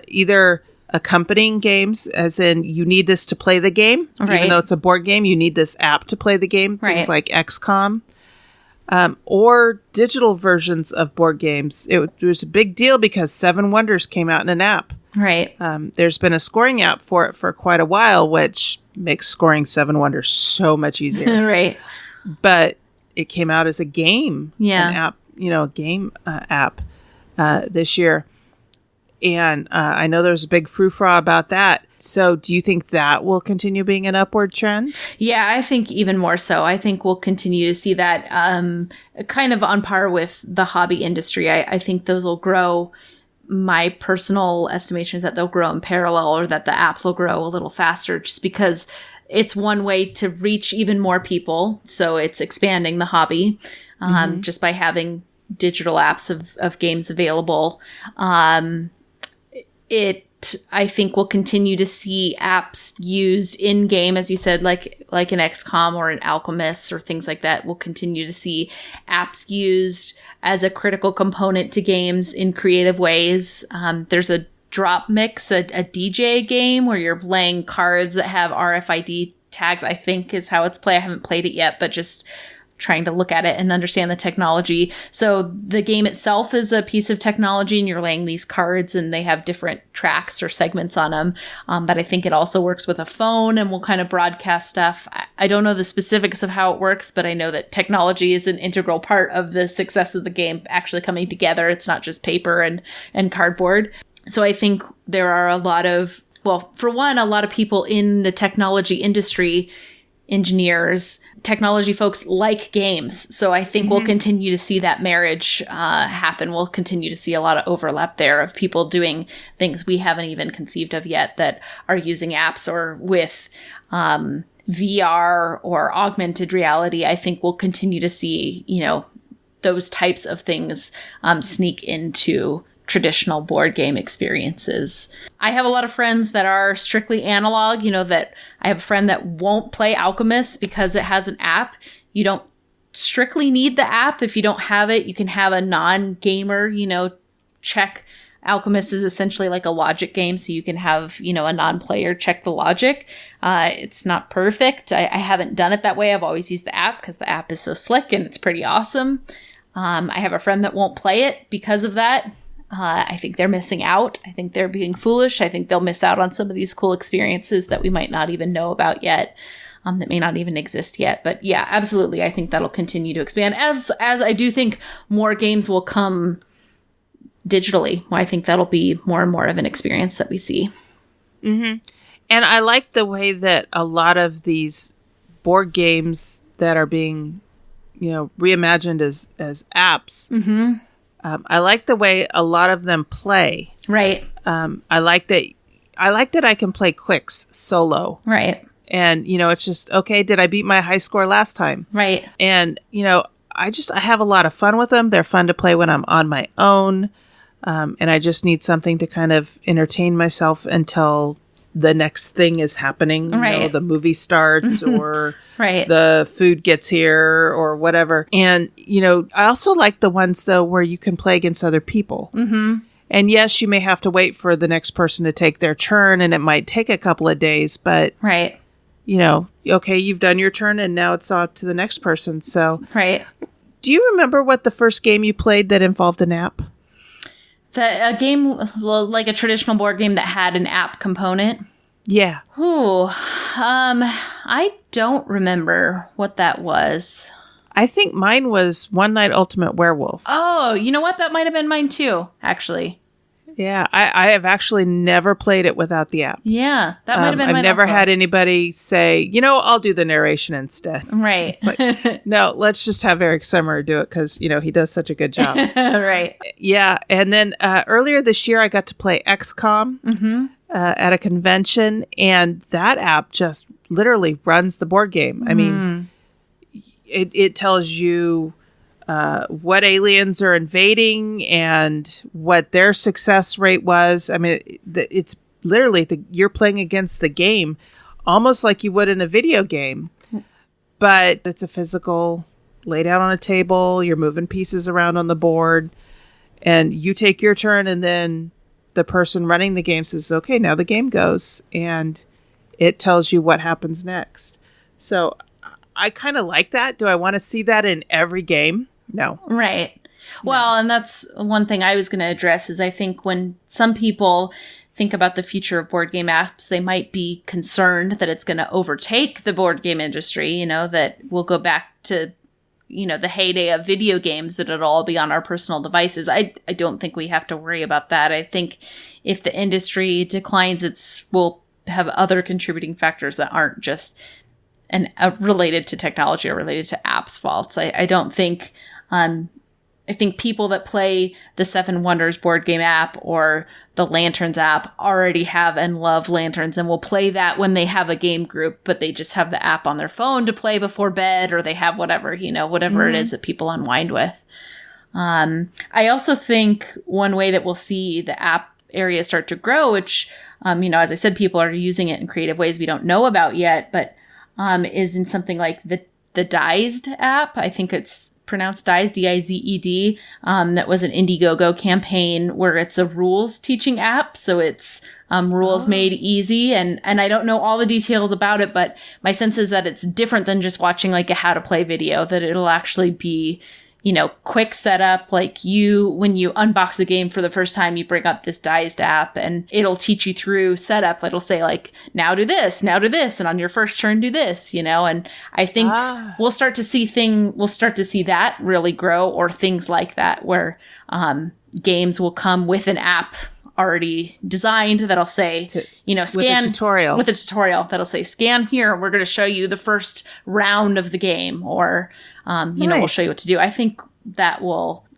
Either accompanying games, as in you need this to play the game. Right. Even though it's a board game, you need this app to play the game. Right. Things like XCOM. Or digital versions of board games. It was a big deal because Seven Wonders came out in an app. Right. There's been a scoring app for it for quite a while, which makes scoring Seven Wonders so much easier. Right. But it came out as a game, Yeah. an app, a game app this year. And I know there's a big frou-frou about that. So do you think that will continue being an upward trend? Yeah, I think even more so. I think we'll continue to see that kind of on par with the hobby industry. I think those will grow. My personal estimation is that they'll grow in parallel, or that the apps will grow a little faster, just because it's one way to reach even more people. So it's expanding the hobby just by having digital apps of games available. I think we'll continue to see apps used in game, as you said, like an XCOM or an Alchemist or things like that. We'll continue to see apps used as a critical component to games in creative ways. There's a drop mix, a DJ game where you're playing cards that have RFID tags, I think is how it's played. I haven't played it yet, but just trying to look at it and understand the technology. So the game itself is a piece of technology, and you're laying these cards and they have different tracks or segments on them. But I think it also works with a phone and will kind of broadcast stuff. I don't know the specifics of how it works, but I know that technology is an integral part of the success of the game actually coming together. It's not just paper and cardboard. So I think there are a lot of people in the technology industry, engineers, technology folks like games. So I think we'll continue to see that marriage happen. We'll continue to see a lot of overlap there of people doing things we haven't even conceived of yet that are using apps or with VR or augmented reality. I think we'll continue to see, those types of things sneak into traditional board game experiences. I have a lot of friends that are strictly analog, that I have a friend that won't play Alchemist because it has an app. You don't strictly need the app. If you don't have it, you can have a non-gamer, check. Alchemist is essentially like a logic game, so you can have, a non-player check the logic. It's not perfect. I haven't done it that way. I've always used the app because the app is so slick and it's pretty awesome. I have a friend that won't play it because of that. I think they're missing out. I think they're being foolish. I think they'll miss out on some of these cool experiences that we might not even know about yet, that may not even exist yet. But yeah, absolutely. I think that'll continue to expand as I do think more games will come digitally. I think that'll be more and more of an experience that we see. Mm-hmm. And I like the way that a lot of these board games that are being, reimagined as apps. Mm-hmm. I like the way a lot of them play. Right. I like that I can play quicks solo. Right. And, it's just, okay, did I beat my high score last time? Right. And, I have a lot of fun with them. They're fun to play when I'm on my own. And I just need something to kind of entertain myself until the next thing is happening. Right. The movie starts or right. the food gets here or whatever. And, I also like the ones, though, where you can play against other people. Mm-hmm. And yes, you may have to wait for the next person to take their turn, and it might take a couple of days, but, right. Okay, you've done your turn, and now it's on to the next person. So, right. Do you remember what the first game you played that involved an app? A game like a traditional board game that had an app component? Yeah. Ooh, I don't remember what that was. I think mine was One Night Ultimate Werewolf. Oh, you know what? That might have been mine too, actually. Yeah, I have actually never played it without the app. Yeah, that might have been mine. I've never also. had anybody say, I'll do the narration instead. Right. It's like, no, let's just have Eric Summer do it because, he does such a good job. Right. Yeah. And then earlier this year, I got to play XCOM at a convention, and that app just literally runs the board game. I mean, it tells you what aliens are invading and what their success rate was. I mean, it's literally you're playing against the game almost like you would in a video game, but it's a physical laid out on a table. You're moving pieces around on the board, and you take your turn, and then the person running the game says, okay, now the game goes, and it tells you what happens next. So I kind of like that. Do I want to see that in every game? No. Right. Well, and that's one thing I was going to address is I think when some people think about the future of board game apps, they might be concerned that it's going to overtake the board game industry, that we'll go back to, the heyday of video games, but it'll all be on our personal devices. I don't think we have to worry about that. I think if the industry declines, we'll have other contributing factors that aren't just related to technology or related to apps faults. I don't think, I think people that play the Seven Wonders board game app or the Lanterns app already have and love Lanterns and will play that when they have a game group, but they just have the app on their phone to play before bed, or they have whatever, whatever it is that people unwind with. I also think one way that we'll see the app area start to grow, which, as I said, people are using it in creative ways we don't know about yet, but is in something like the Dized app. I think it's pronounced Dized, D-I-Z-E-D. That was an Indiegogo campaign where it's a rules teaching app. So it's rules made easy. And I don't know all the details about it, but my sense is that it's different than just watching like a how to play video, that it'll actually be, quick setup. Like when you unbox a game for the first time, you bring up this Dized app and it'll teach you through setup. It'll say like, now do this. And on your first turn, do this, and I think we'll start to see that really grow, or things like that where games will come with an app already designed that'll say, scan with a tutorial that'll say, scan here. We're going to show you the first round of the game, or, we'll show you what to do. I think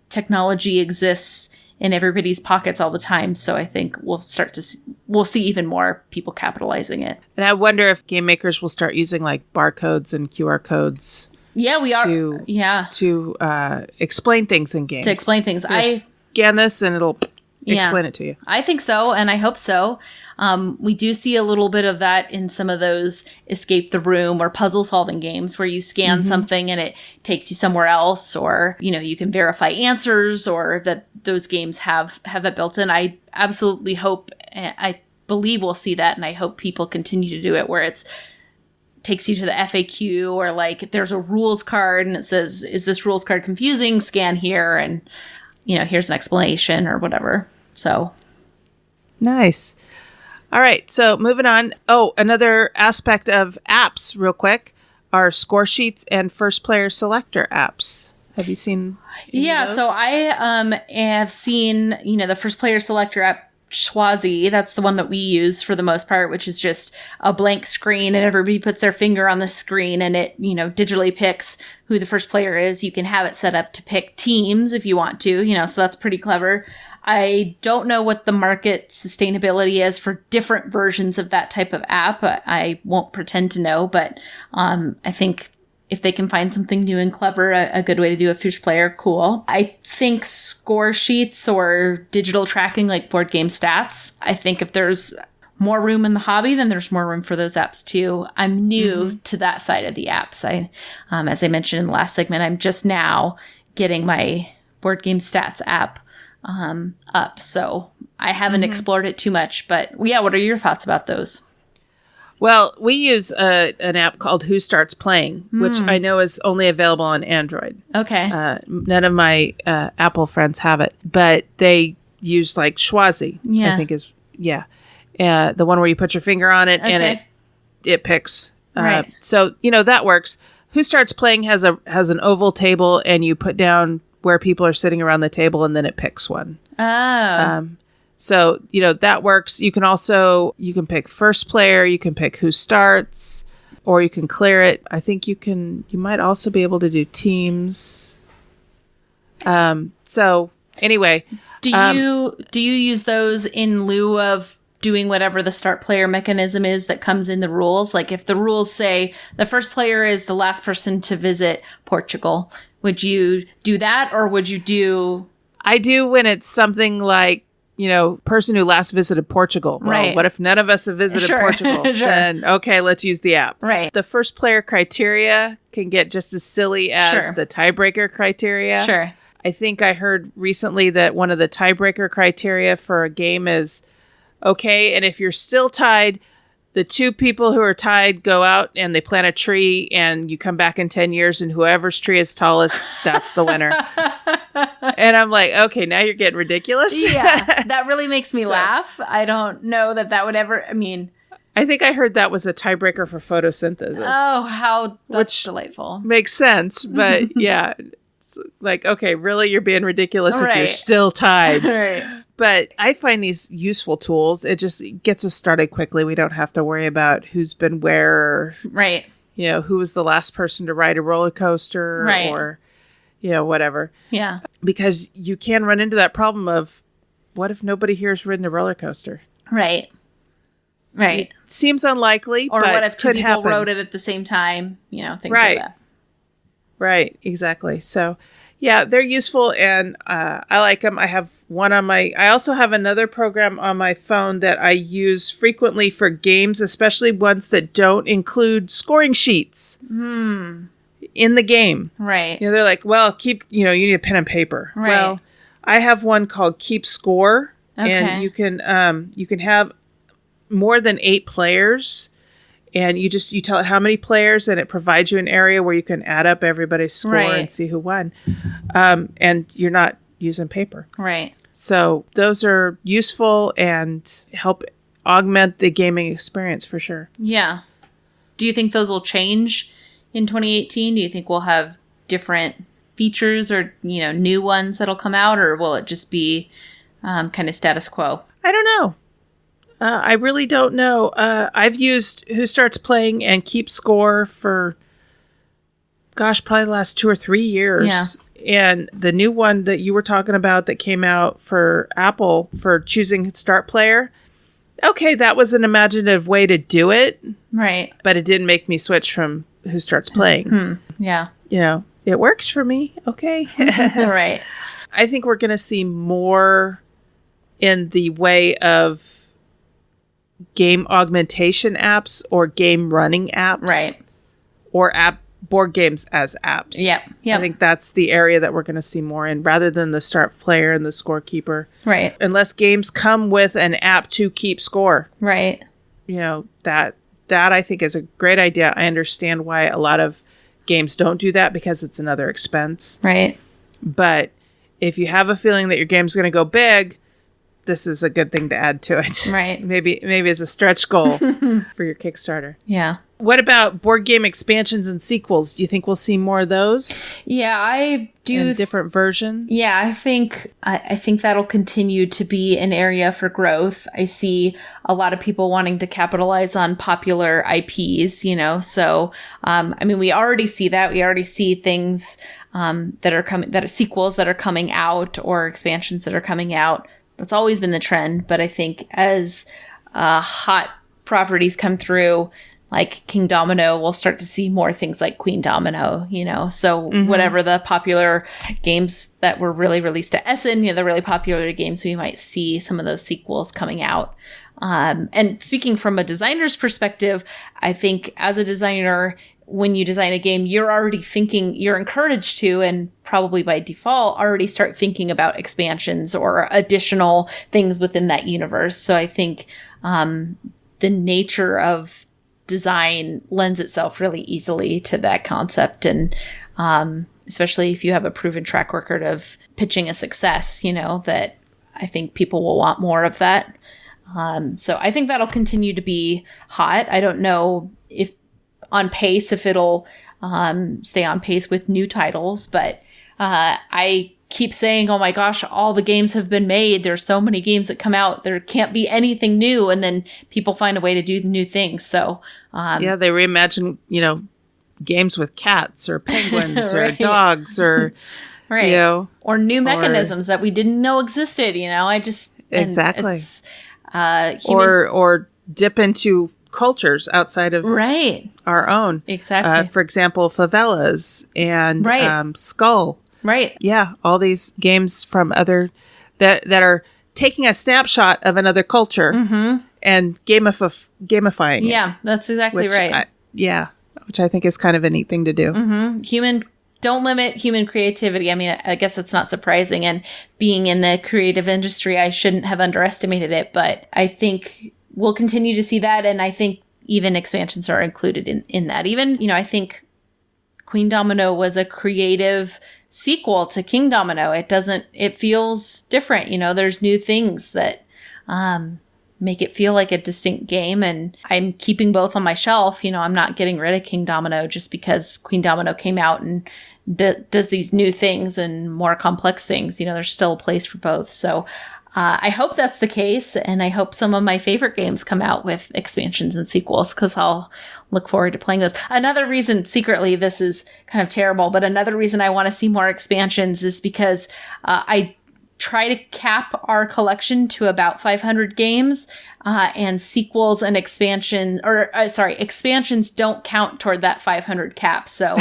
technology exists in everybody's pockets all the time. So I think we'll see even more people capitalizing it. And I wonder if game makers will start using like barcodes and QR codes. Yeah, we are. To explain things in games. To explain things. I scan this and it'll explain it to you. I think so, and I hope so. We do see a little bit of that in some of those escape the room or puzzle solving games where you scan something and it takes you somewhere else, or, you can verify answers, or that those games have that built in. I absolutely hope, I believe we'll see that, and I hope people continue to do it where it's takes you to the FAQ, or like there's a rules card and it says, is this rules card confusing? Scan here, and here's an explanation or whatever. So nice. All right. So moving on. Oh, another aspect of apps real quick are score sheets and first player selector apps. Have you seen? Yeah. So I have seen, the first player selector app, Schwazi. That's the one that we use for the most part, which is just a blank screen and everybody puts their finger on the screen and it, digitally picks who the first player is. You can have it set up to pick teams if you want to, so that's pretty clever. I don't know what the market sustainability is for different versions of that type of app. I won't pretend to know, but I think if they can find something new and clever, a good way to do a first player, cool. I think score sheets or digital tracking like board game stats, I think if there's more room in the hobby, then there's more room for those apps too. I'm new to that side of the apps. As I mentioned in the last segment, I'm just now getting my board game stats app up. So I haven't explored it too much, but yeah, what are your thoughts about those? Well, we use an app called Who Starts Playing, which I know is only available on Android. Okay. None of my Apple friends have it, but they use like Schwazi, I think is, the one where you put your finger on it and it picks. Right. So, that works. Who Starts Playing has an oval table and you put down where people are sitting around the table and then it picks one. Oh. So, that works. You can pick first player, you can pick who starts, or you can clear it. I think you might also be able to do teams. So anyway. Do you use those in lieu of doing whatever the start player mechanism is that comes in the rules? Like if the rules say the first player is the last person to visit Portugal, would you do that, or would you do... I do when it's something like, person who last visited Portugal. Well, right. What if none of us have visited Portugal? Sure. Then, okay, let's use the app. Right. The first player criteria can get just as silly as the tiebreaker criteria. Sure. I think I heard recently that one of the tiebreaker criteria for a game is, okay, and if you're still tied, the two people who are tied go out and they plant a tree, and you come back in 10 years, and whoever's tree is tallest, that's the winner. And I'm like, okay, now you're getting ridiculous. Yeah, that really makes me laugh. I don't know that would ever, I think I heard that was a tiebreaker for photosynthesis. Oh, how that's delightful. Makes sense, but yeah, it's like, okay, really, you're being ridiculous if you're still tied. Right. But I find these useful tools. It just gets us started quickly. We don't have to worry about who's been where. Right. Who was the last person to ride a roller coaster or, whatever. Yeah. Because you can run into that problem of, what if nobody here's ridden a roller coaster? Right. Right. It seems unlikely, or but what if two people happen. rode it at the same time? Things like that. Right. Exactly. So, yeah, they're useful, and I like them. I have one on I also have another program on my phone that I use frequently for games, especially ones that don't include scoring sheets in the game. Right. They're like, well, you need a pen and paper. Right. Well, I have one called Keep Score, and you can have more than 8 players. And you tell it how many players, and it provides you an area where you can add up everybody's score and see who won. And you're not using paper. Right. So those are useful and help augment the gaming experience for sure. Yeah. Do you think those will change in 2018? Do you think we'll have different features or, new ones that'll come out, or will it just be kind of status quo? I don't know. I really don't know. I've used Who Starts Playing and Keep Score for, probably the last 2 or 3 years. Yeah. And the new one that you were talking about that came out for Apple for choosing Start Player, okay, that was an imaginative way to do it. Right. But it didn't make me switch from Who Starts Playing. Yeah. It works for me. Okay. Right. I think we're going to see more in the way of game augmentation apps or game running apps. Right. Or board games as apps. Yep. I think that's the area that we're going to see more in, rather than the Start Player and the Scorekeeper. Right. Unless games come with an app to keep score. Right. That I think is a great idea. I understand why a lot of games don't do that, because it's another expense. Right. But if you have a feeling that your game's going to go big, this is a good thing to add to it. Right. Maybe as a stretch goal for your Kickstarter. Yeah. What about board game expansions and sequels? Do you think we'll see more of those? Yeah, I do. In different versions? Yeah, I think that'll continue to be an area for growth. I see a lot of people wanting to capitalize on popular IPs, so, we already see that. We already see things that are coming, that are sequels that are coming out, or expansions that are coming out. That's always been the trend, but I think as hot properties come through, like King Domino, we'll start to see more things like Queen Domino, So whatever the popular games that were really released at Essen, the really popular games, we might see some of those sequels coming out. And speaking from a designer's perspective, I think as a designer, when you design a game, you're already thinking, you're encouraged to, and probably by default, already start thinking about expansions or additional things within that universe. So I think the nature of design lends itself really easily to that concept. And especially if you have a proven track record of pitching a success, that I think people will want more of that. So I think that'll continue to be hot. I don't know if it'll stay on pace with new titles, but I keep saying, oh my gosh, all the games have been made. There's so many games that come out. There can't be anything new. And then people find a way to do new things. So, they reimagine, games with cats or penguins or Right. dogs or, right. Or new mechanisms that we didn't know existed. Exactly. It's, or dip into cultures outside of right. our own. Exactly. For example, favelas and Right. Skull. Right. Yeah, all these games from other that are taking a snapshot of another culture and gamifying it. Yeah, that's exactly which right. which I think is kind of a neat thing to do. Human don't limit human creativity. I mean, I guess it's not surprising. And being in the creative industry, I shouldn't have underestimated it. But I think we'll continue to see that. And I think even expansions are included in that. Even, I think Queen Domino was a creative sequel to King Domino. It feels different. There's new things that make it feel like a distinct game. And I'm keeping both on my shelf. I'm not getting rid of King Domino just because Queen Domino came out and does these new things and more complex things. There's still a place for both. So I hope that's the case. And I hope some of my favorite games come out with expansions and sequels, because I'll look forward to playing those. Another reason, secretly, this is kind of terrible, but another reason I want to see more expansions is because I try to cap our collection to about 500 games, and sequels and expansions don't count toward that 500 cap. So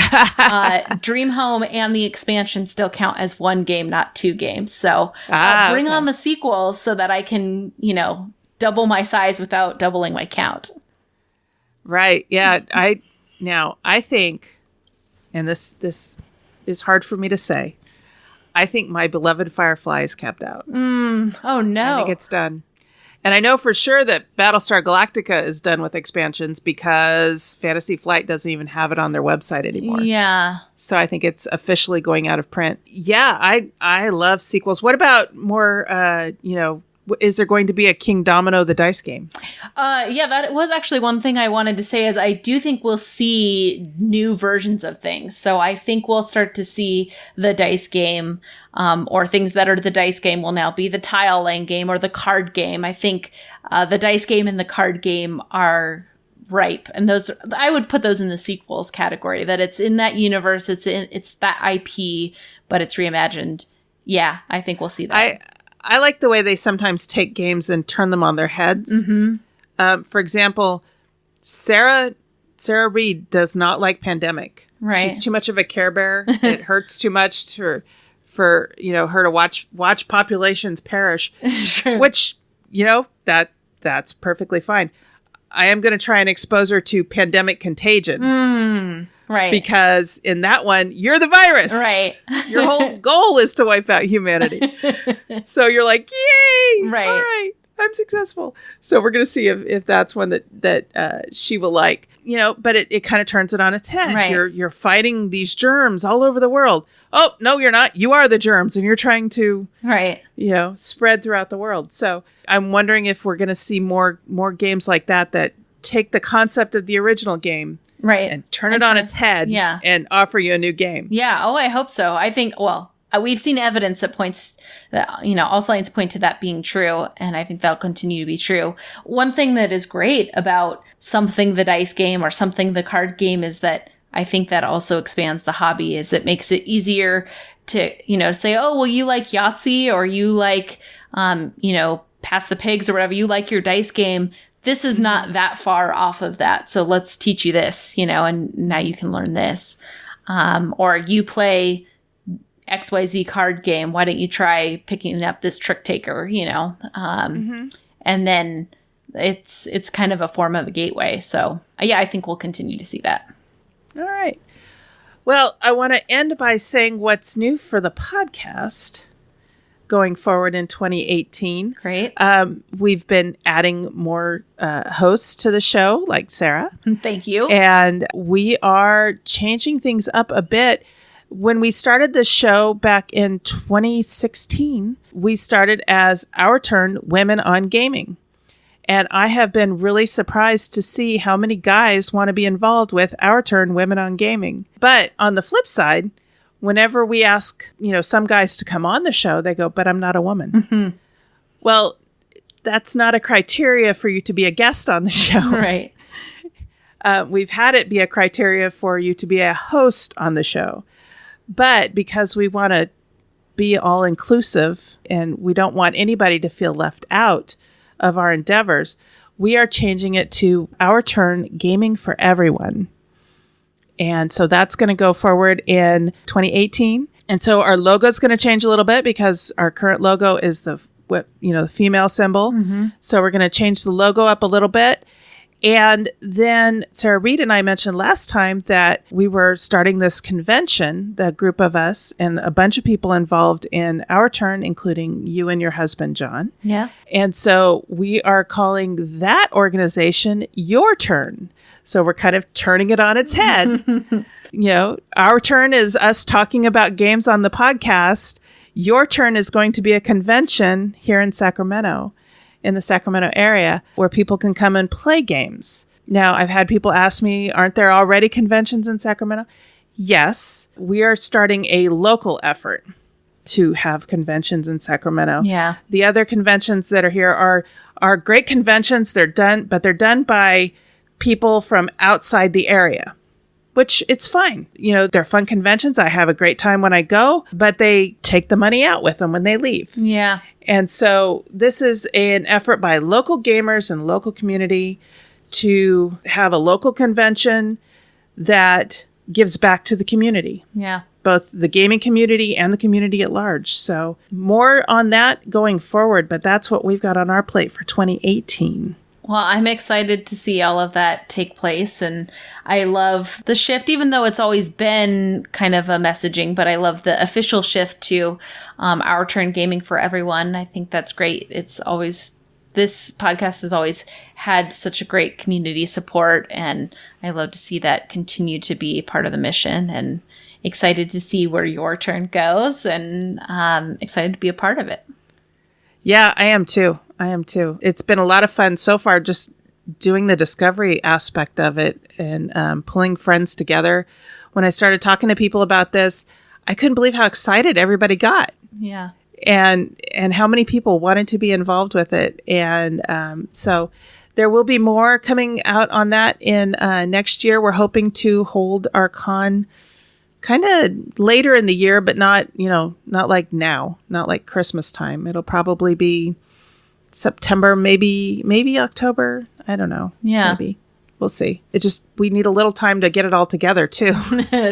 Dream Home and the expansion still count as one game, not two games. So bring on the sequels so that I can, double my size without doubling my count. Right. Yeah. I think, and this is hard for me to say, I think my beloved Firefly is kept out. Oh, no. I think it's done. And I know for sure that Battlestar Galactica is done with expansions because Fantasy Flight doesn't even have it on their website anymore. Yeah. So I think it's officially going out of print. Yeah, I love sequels. What about more, is there going to be a King Domino the dice game? Yeah, that was actually one thing I wanted to say is I do think we'll see new versions of things. So I think we'll start to see the dice game, or things that are the dice game will now be the tile laying game or the card game. I think the dice game and the card game are ripe, and those I would put those in the sequels category. That it's in that universe, it's that IP, but it's reimagined. Yeah, I think we'll see that. I like the way they sometimes take games and turn them on their heads. Mm-hmm. For example, Sarah Reed does not like Pandemic. Right. She's too much of a Care Bear. It hurts too much for her to watch populations perish. Sure. Which, that's perfectly fine. I am going to try and expose her to Pandemic Contagion. Right. Because in that one, you're the virus. Right. Your whole goal is to wipe out humanity. So you're like, yay! Right. All right, I'm successful. So we're going to see if that's one that she will like. But it kind of turns it on its head. Right. You're fighting these germs all over the world. Oh, no, you're not. You are the germs, and you're trying to, right, spread throughout the world. So I'm wondering if we're going to see more games like that take the concept of the original game, right, and turn it on its head, yeah, and offer you a new game. Yeah. Oh, I hope so. I think, we've seen evidence that points that, all signs point to that being true. And I think that'll continue to be true. One thing that is great about something the dice game or something the card game is that I think that also expands the hobby, is it makes it easier to, say, oh, well, you like Yahtzee, or you like, Pass the Pigs, or whatever, you like your dice game. This is not that far off of that. So let's teach you this, and now you can learn this. Or you play XYZ card game. Why don't you try picking up this Trick Taker, And then it's kind of a form of a gateway. So yeah, I think we'll continue to see that. All right. Well, I want to end by saying what's new for the podcast going forward in 2018. Great. We've been adding more hosts to the show, like Sarah. Thank you. And we are changing things up a bit. When we started the show back in 2016, we started as Our Turn Women on Gaming. And I have been really surprised to see how many guys want to be involved with Our Turn Women on Gaming. But on the flip side, whenever we ask, some guys to come on the show, they go, but I'm not a woman. Mm-hmm. Well, that's not a criteria for you to be a guest on the show. Right. We've had it be a criteria for you to be a host on the show. But because we want to be all inclusive and we don't want anybody to feel left out of our endeavors, we are changing it to Our Turn Gaming for Everyone. And so that's going to go forward in 2018. And so our logo is going to change a little bit because our current logo is the female symbol. Mm-hmm. So we're going to change the logo up a little bit. And then Sarah Reed and I mentioned last time that we were starting this convention, the group of us, and a bunch of people involved in Our Turn, including you and your husband, John. Yeah. And so we are calling that organization Your Turn. So we're kind of turning it on its head. Our Turn is us talking about games on the podcast. Your Turn is going to be a convention here in Sacramento, in the Sacramento area, where people can come and play games. Now, I've had people ask me, aren't there already conventions in Sacramento? Yes, we are starting a local effort to have conventions in Sacramento. Yeah. The other conventions that are here are great conventions. They're done by people from outside the area, which it's fine. They're fun conventions. I have a great time when I go, but they take the money out with them when they leave. Yeah. And so this is an effort by local gamers and local community to have a local convention that gives back to the community. Yeah. Both the gaming community and the community at large. So more on that going forward, but that's what we've got on our plate for 2018. Well, I'm excited to see all of that take place, and I love the shift, even though it's always been kind of a messaging, but I love the official shift to Our Turn Gaming for Everyone. I think that's great. This podcast has always had such a great community support, and I love to see that continue to be part of the mission, and excited to see where Your Turn goes, and excited to be a part of it. Yeah, I am too. It's been a lot of fun so far, just doing the discovery aspect of it and pulling friends together. When I started talking to people about this, I couldn't believe how excited everybody got. Yeah. And how many people wanted to be involved with it. And so there will be more coming out on that in next year. We're hoping to hold our con kind of later in the year, but not like now, not like Christmas time. It'll probably be September, maybe October. I don't know. Yeah. Maybe. We'll see. We need a little time to get it all together too.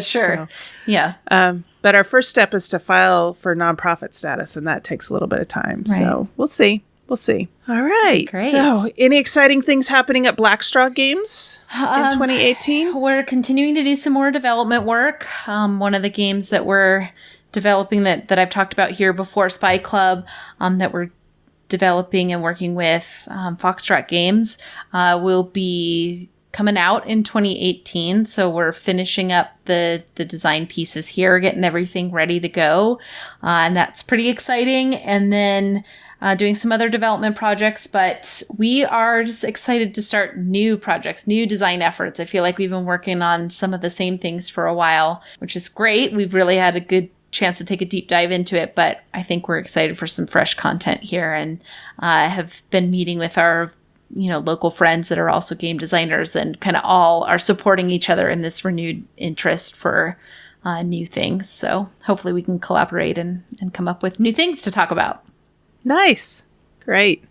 Sure. So, yeah. But our first step is to file for nonprofit status, and that takes a little bit of time. Right. So we'll see. All right. Great. So any exciting things happening at Blackstraw Games in 2018? We're continuing to do some more development work. One of the games that we're developing that I've talked about here before, Spy Club, that we're developing and working with Foxtrot Games, will be coming out in 2018. So we're finishing up the design pieces here, getting everything ready to go. And that's pretty exciting. And then doing some other development projects, but we are just excited to start new projects, new design efforts. I feel like we've been working on some of the same things for a while, which is great. We've really had a good chance to take a deep dive into it, but I think we're excited for some fresh content here, and have been meeting with our local friends that are also game designers, and kind of all are supporting each other in this renewed interest for new things. So hopefully we can collaborate and come up with new things to talk about. Nice. Great.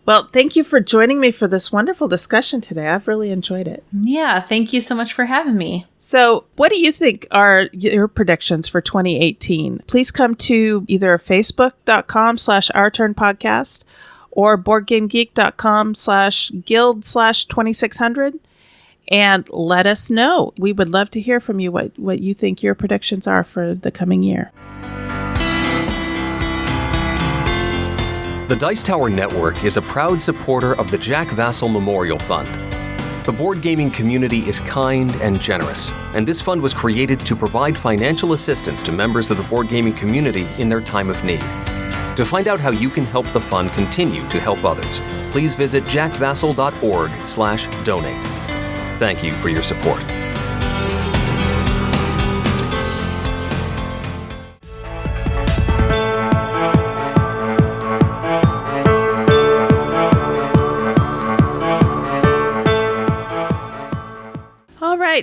Well, thank you for joining me for this wonderful discussion today. I've really enjoyed it. Yeah, thank you so much for having me. So what do you think are your predictions for 2018? Please come to either facebook.com/OurTurnPodcast or BoardGameGeek.com/guild/2600 and let us know. We would love to hear from you what you think your predictions are for the coming year. The Dice Tower Network is a proud supporter of the Jack Vassell Memorial Fund. The board gaming community is kind and generous, and this fund was created to provide financial assistance to members of the board gaming community in their time of need. To find out how you can help the fund continue to help others, please visit jackvassell.org/donate. Thank you for your support.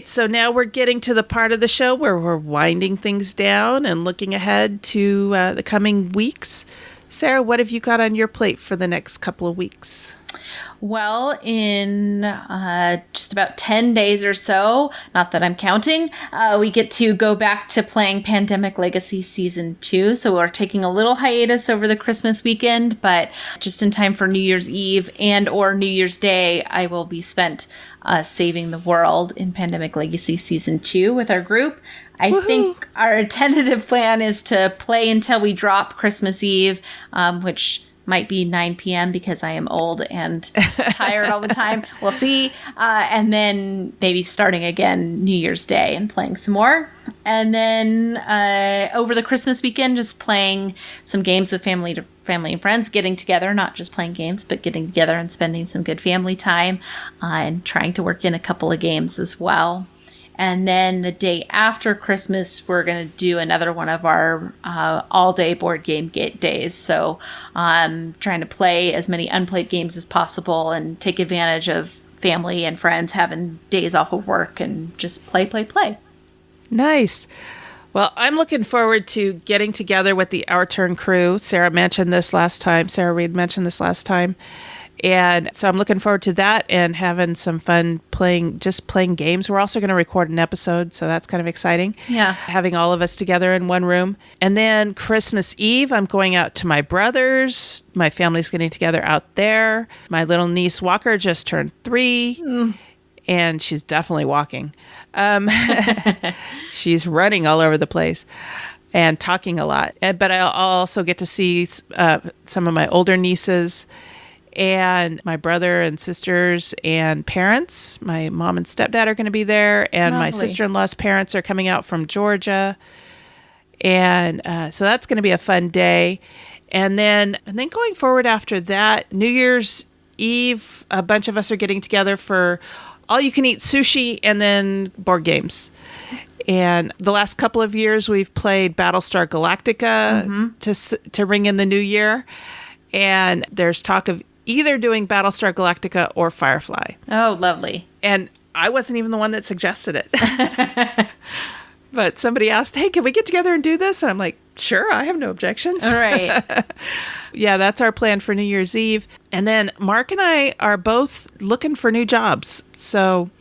So now we're getting to the part of the show where we're winding things down and looking ahead to the coming weeks. Sarah, what have you got on your plate for the next couple of weeks? Well, in just about 10 days or so, not that I'm counting, we get to go back to playing Pandemic Legacy Season 2. So we're taking a little hiatus over the Christmas weekend, but just in time for New Year's Eve and or New Year's Day, I will be spent saving the world in Pandemic Legacy Season 2 with our group. I think our tentative plan is to play until we drop Christmas Eve, which might be 9 p.m. because I am old and tired all the time. We'll see. And then maybe starting again New Year's Day and playing some more. And then over the Christmas weekend, just playing some games with family and friends, getting together, not just playing games, but getting together and spending some good family time and trying to work in a couple of games as well. And then the day after Christmas, we're going to do another one of our all-day board game days. So trying to play as many unplayed games as possible and take advantage of family and friends having days off of work and just play. Nice. Well, I'm looking forward to getting together with the Our Turn crew. Sarah Reed mentioned this last time. And so I'm looking forward to that and having some fun playing games. We're also going to record an episode, so that's kind of exciting. Yeah. Having all of us together in one room. And then Christmas Eve, I'm going out to my brother's. My family's getting together out there. My little niece Walker just turned 3. And she's definitely walking. She's running all over the place and talking a lot. But I'll also get to see some of my older nieces and my brother and sisters and parents. My mom and stepdad are going to be there, and Lovely. My sister-in-law's parents are coming out from Georgia. And so that's going to be a fun day. And then going forward after that, New Year's Eve, a bunch of us are getting together for all-you-can-eat sushi and then board games. And the last couple of years, we've played Battlestar Galactica to ring in the new year. And there's talk of either doing Battlestar Galactica or Firefly. Oh, lovely. And I wasn't even the one that suggested it. But somebody asked, hey, can we get together and do this? And I'm like, sure, I have no objections. All right. Yeah, that's our plan for New Year's Eve. And then Mark and I are both looking for new jobs. So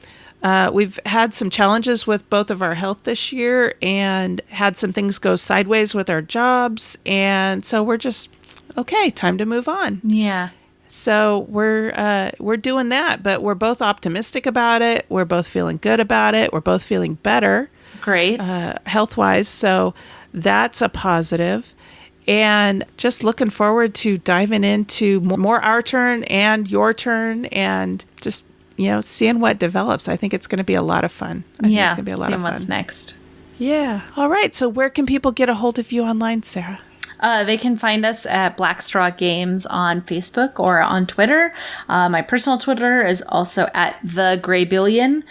we've had some challenges with both of our health this year and had some things go sideways with our jobs. And so we're just, okay, time to move on. Yeah. So we're doing that, but we're both optimistic about it. We're both feeling good about it. We're both feeling better. Great. Health-wise. So that's a positive. And just looking forward to diving into more Our Turn and Your Turn and just, seeing what develops. I think it's going to be a lot of fun. I think it's going to be a lot of fun. Seeing what's next. Yeah. All right. So where can people get a hold of you online, Sarah? They can find us at Blackstraw Games on Facebook or on Twitter. My personal Twitter is also at The Graybillion,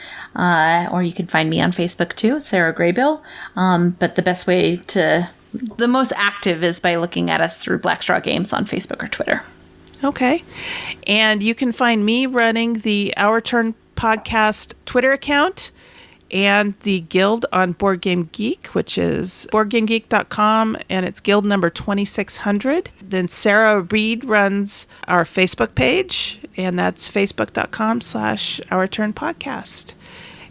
or you can find me on Facebook too, Sarah Graybill. But the most active is by looking at us through Blackstraw Games on Facebook or Twitter. Okay. And you can find me running the Our Turn podcast Twitter account and the guild on Board Game Geek, which is boardgamegeek.com, and it's guild number 2600. Then Sarah Reed runs our Facebook page, and that's facebook.com/OurTurnPodcast.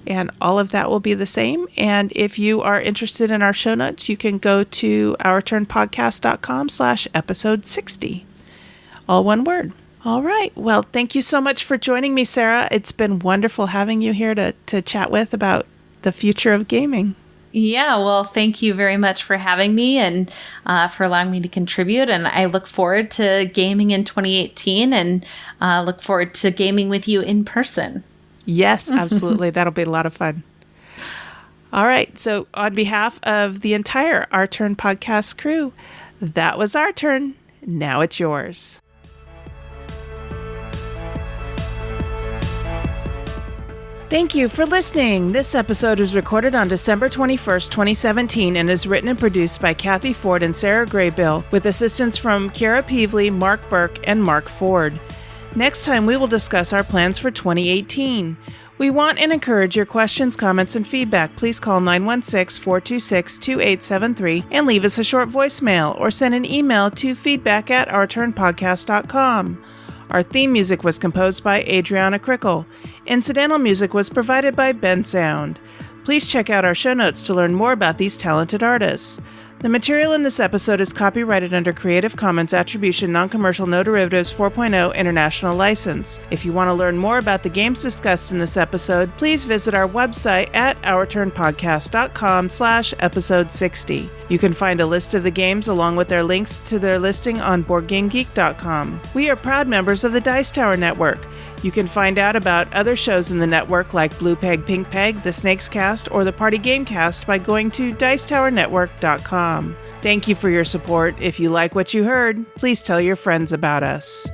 And all of that will be the same. And if you are interested in our show notes, you can go to OurTurnPodcast.com/episode 60. All one word. All right. Well, thank you so much for joining me, Sarah. It's been wonderful having you here to chat with about the future of gaming. Yeah, well, thank you very much for having me and for allowing me to contribute. And I look forward to gaming in 2018 and look forward to gaming with you in person. Yes, absolutely. That'll be a lot of fun. All right. So on behalf of the entire Our Turn podcast crew, that was our turn. Now it's yours. Thank you for listening. This episode was recorded on December 21st, 2017, and is written and produced by Cathy Ford and Sarah Graybill, with assistance from Kara Peavley, Mark Burke, and Mark Ford. Next time, we will discuss our plans for 2018. We want and encourage your questions, comments, and feedback. Please call 916-426-2873 and leave us a short voicemail or send an email to feedback@ourturnpodcast.com. Our theme music was composed by Adriana Crickle. Incidental music was provided by Ben Sound. Please check out our show notes to learn more about these talented artists. The material in this episode is copyrighted under Creative Commons Attribution Non-Commercial No Derivatives 4.0 International License. If you want to learn more about the games discussed in this episode, please visit our website at ourturnpodcast.com/episode 60. You can find a list of the games along with their links to their listing on BoardGameGeek.com. We are proud members of the Dice Tower Network. You can find out about other shows in the network like Blue Peg, Pink Peg, The Snakes Cast, or the Party Game Cast by going to DicetowerNetwork.com. Thank you for your support. If you like what you heard, please tell your friends about us.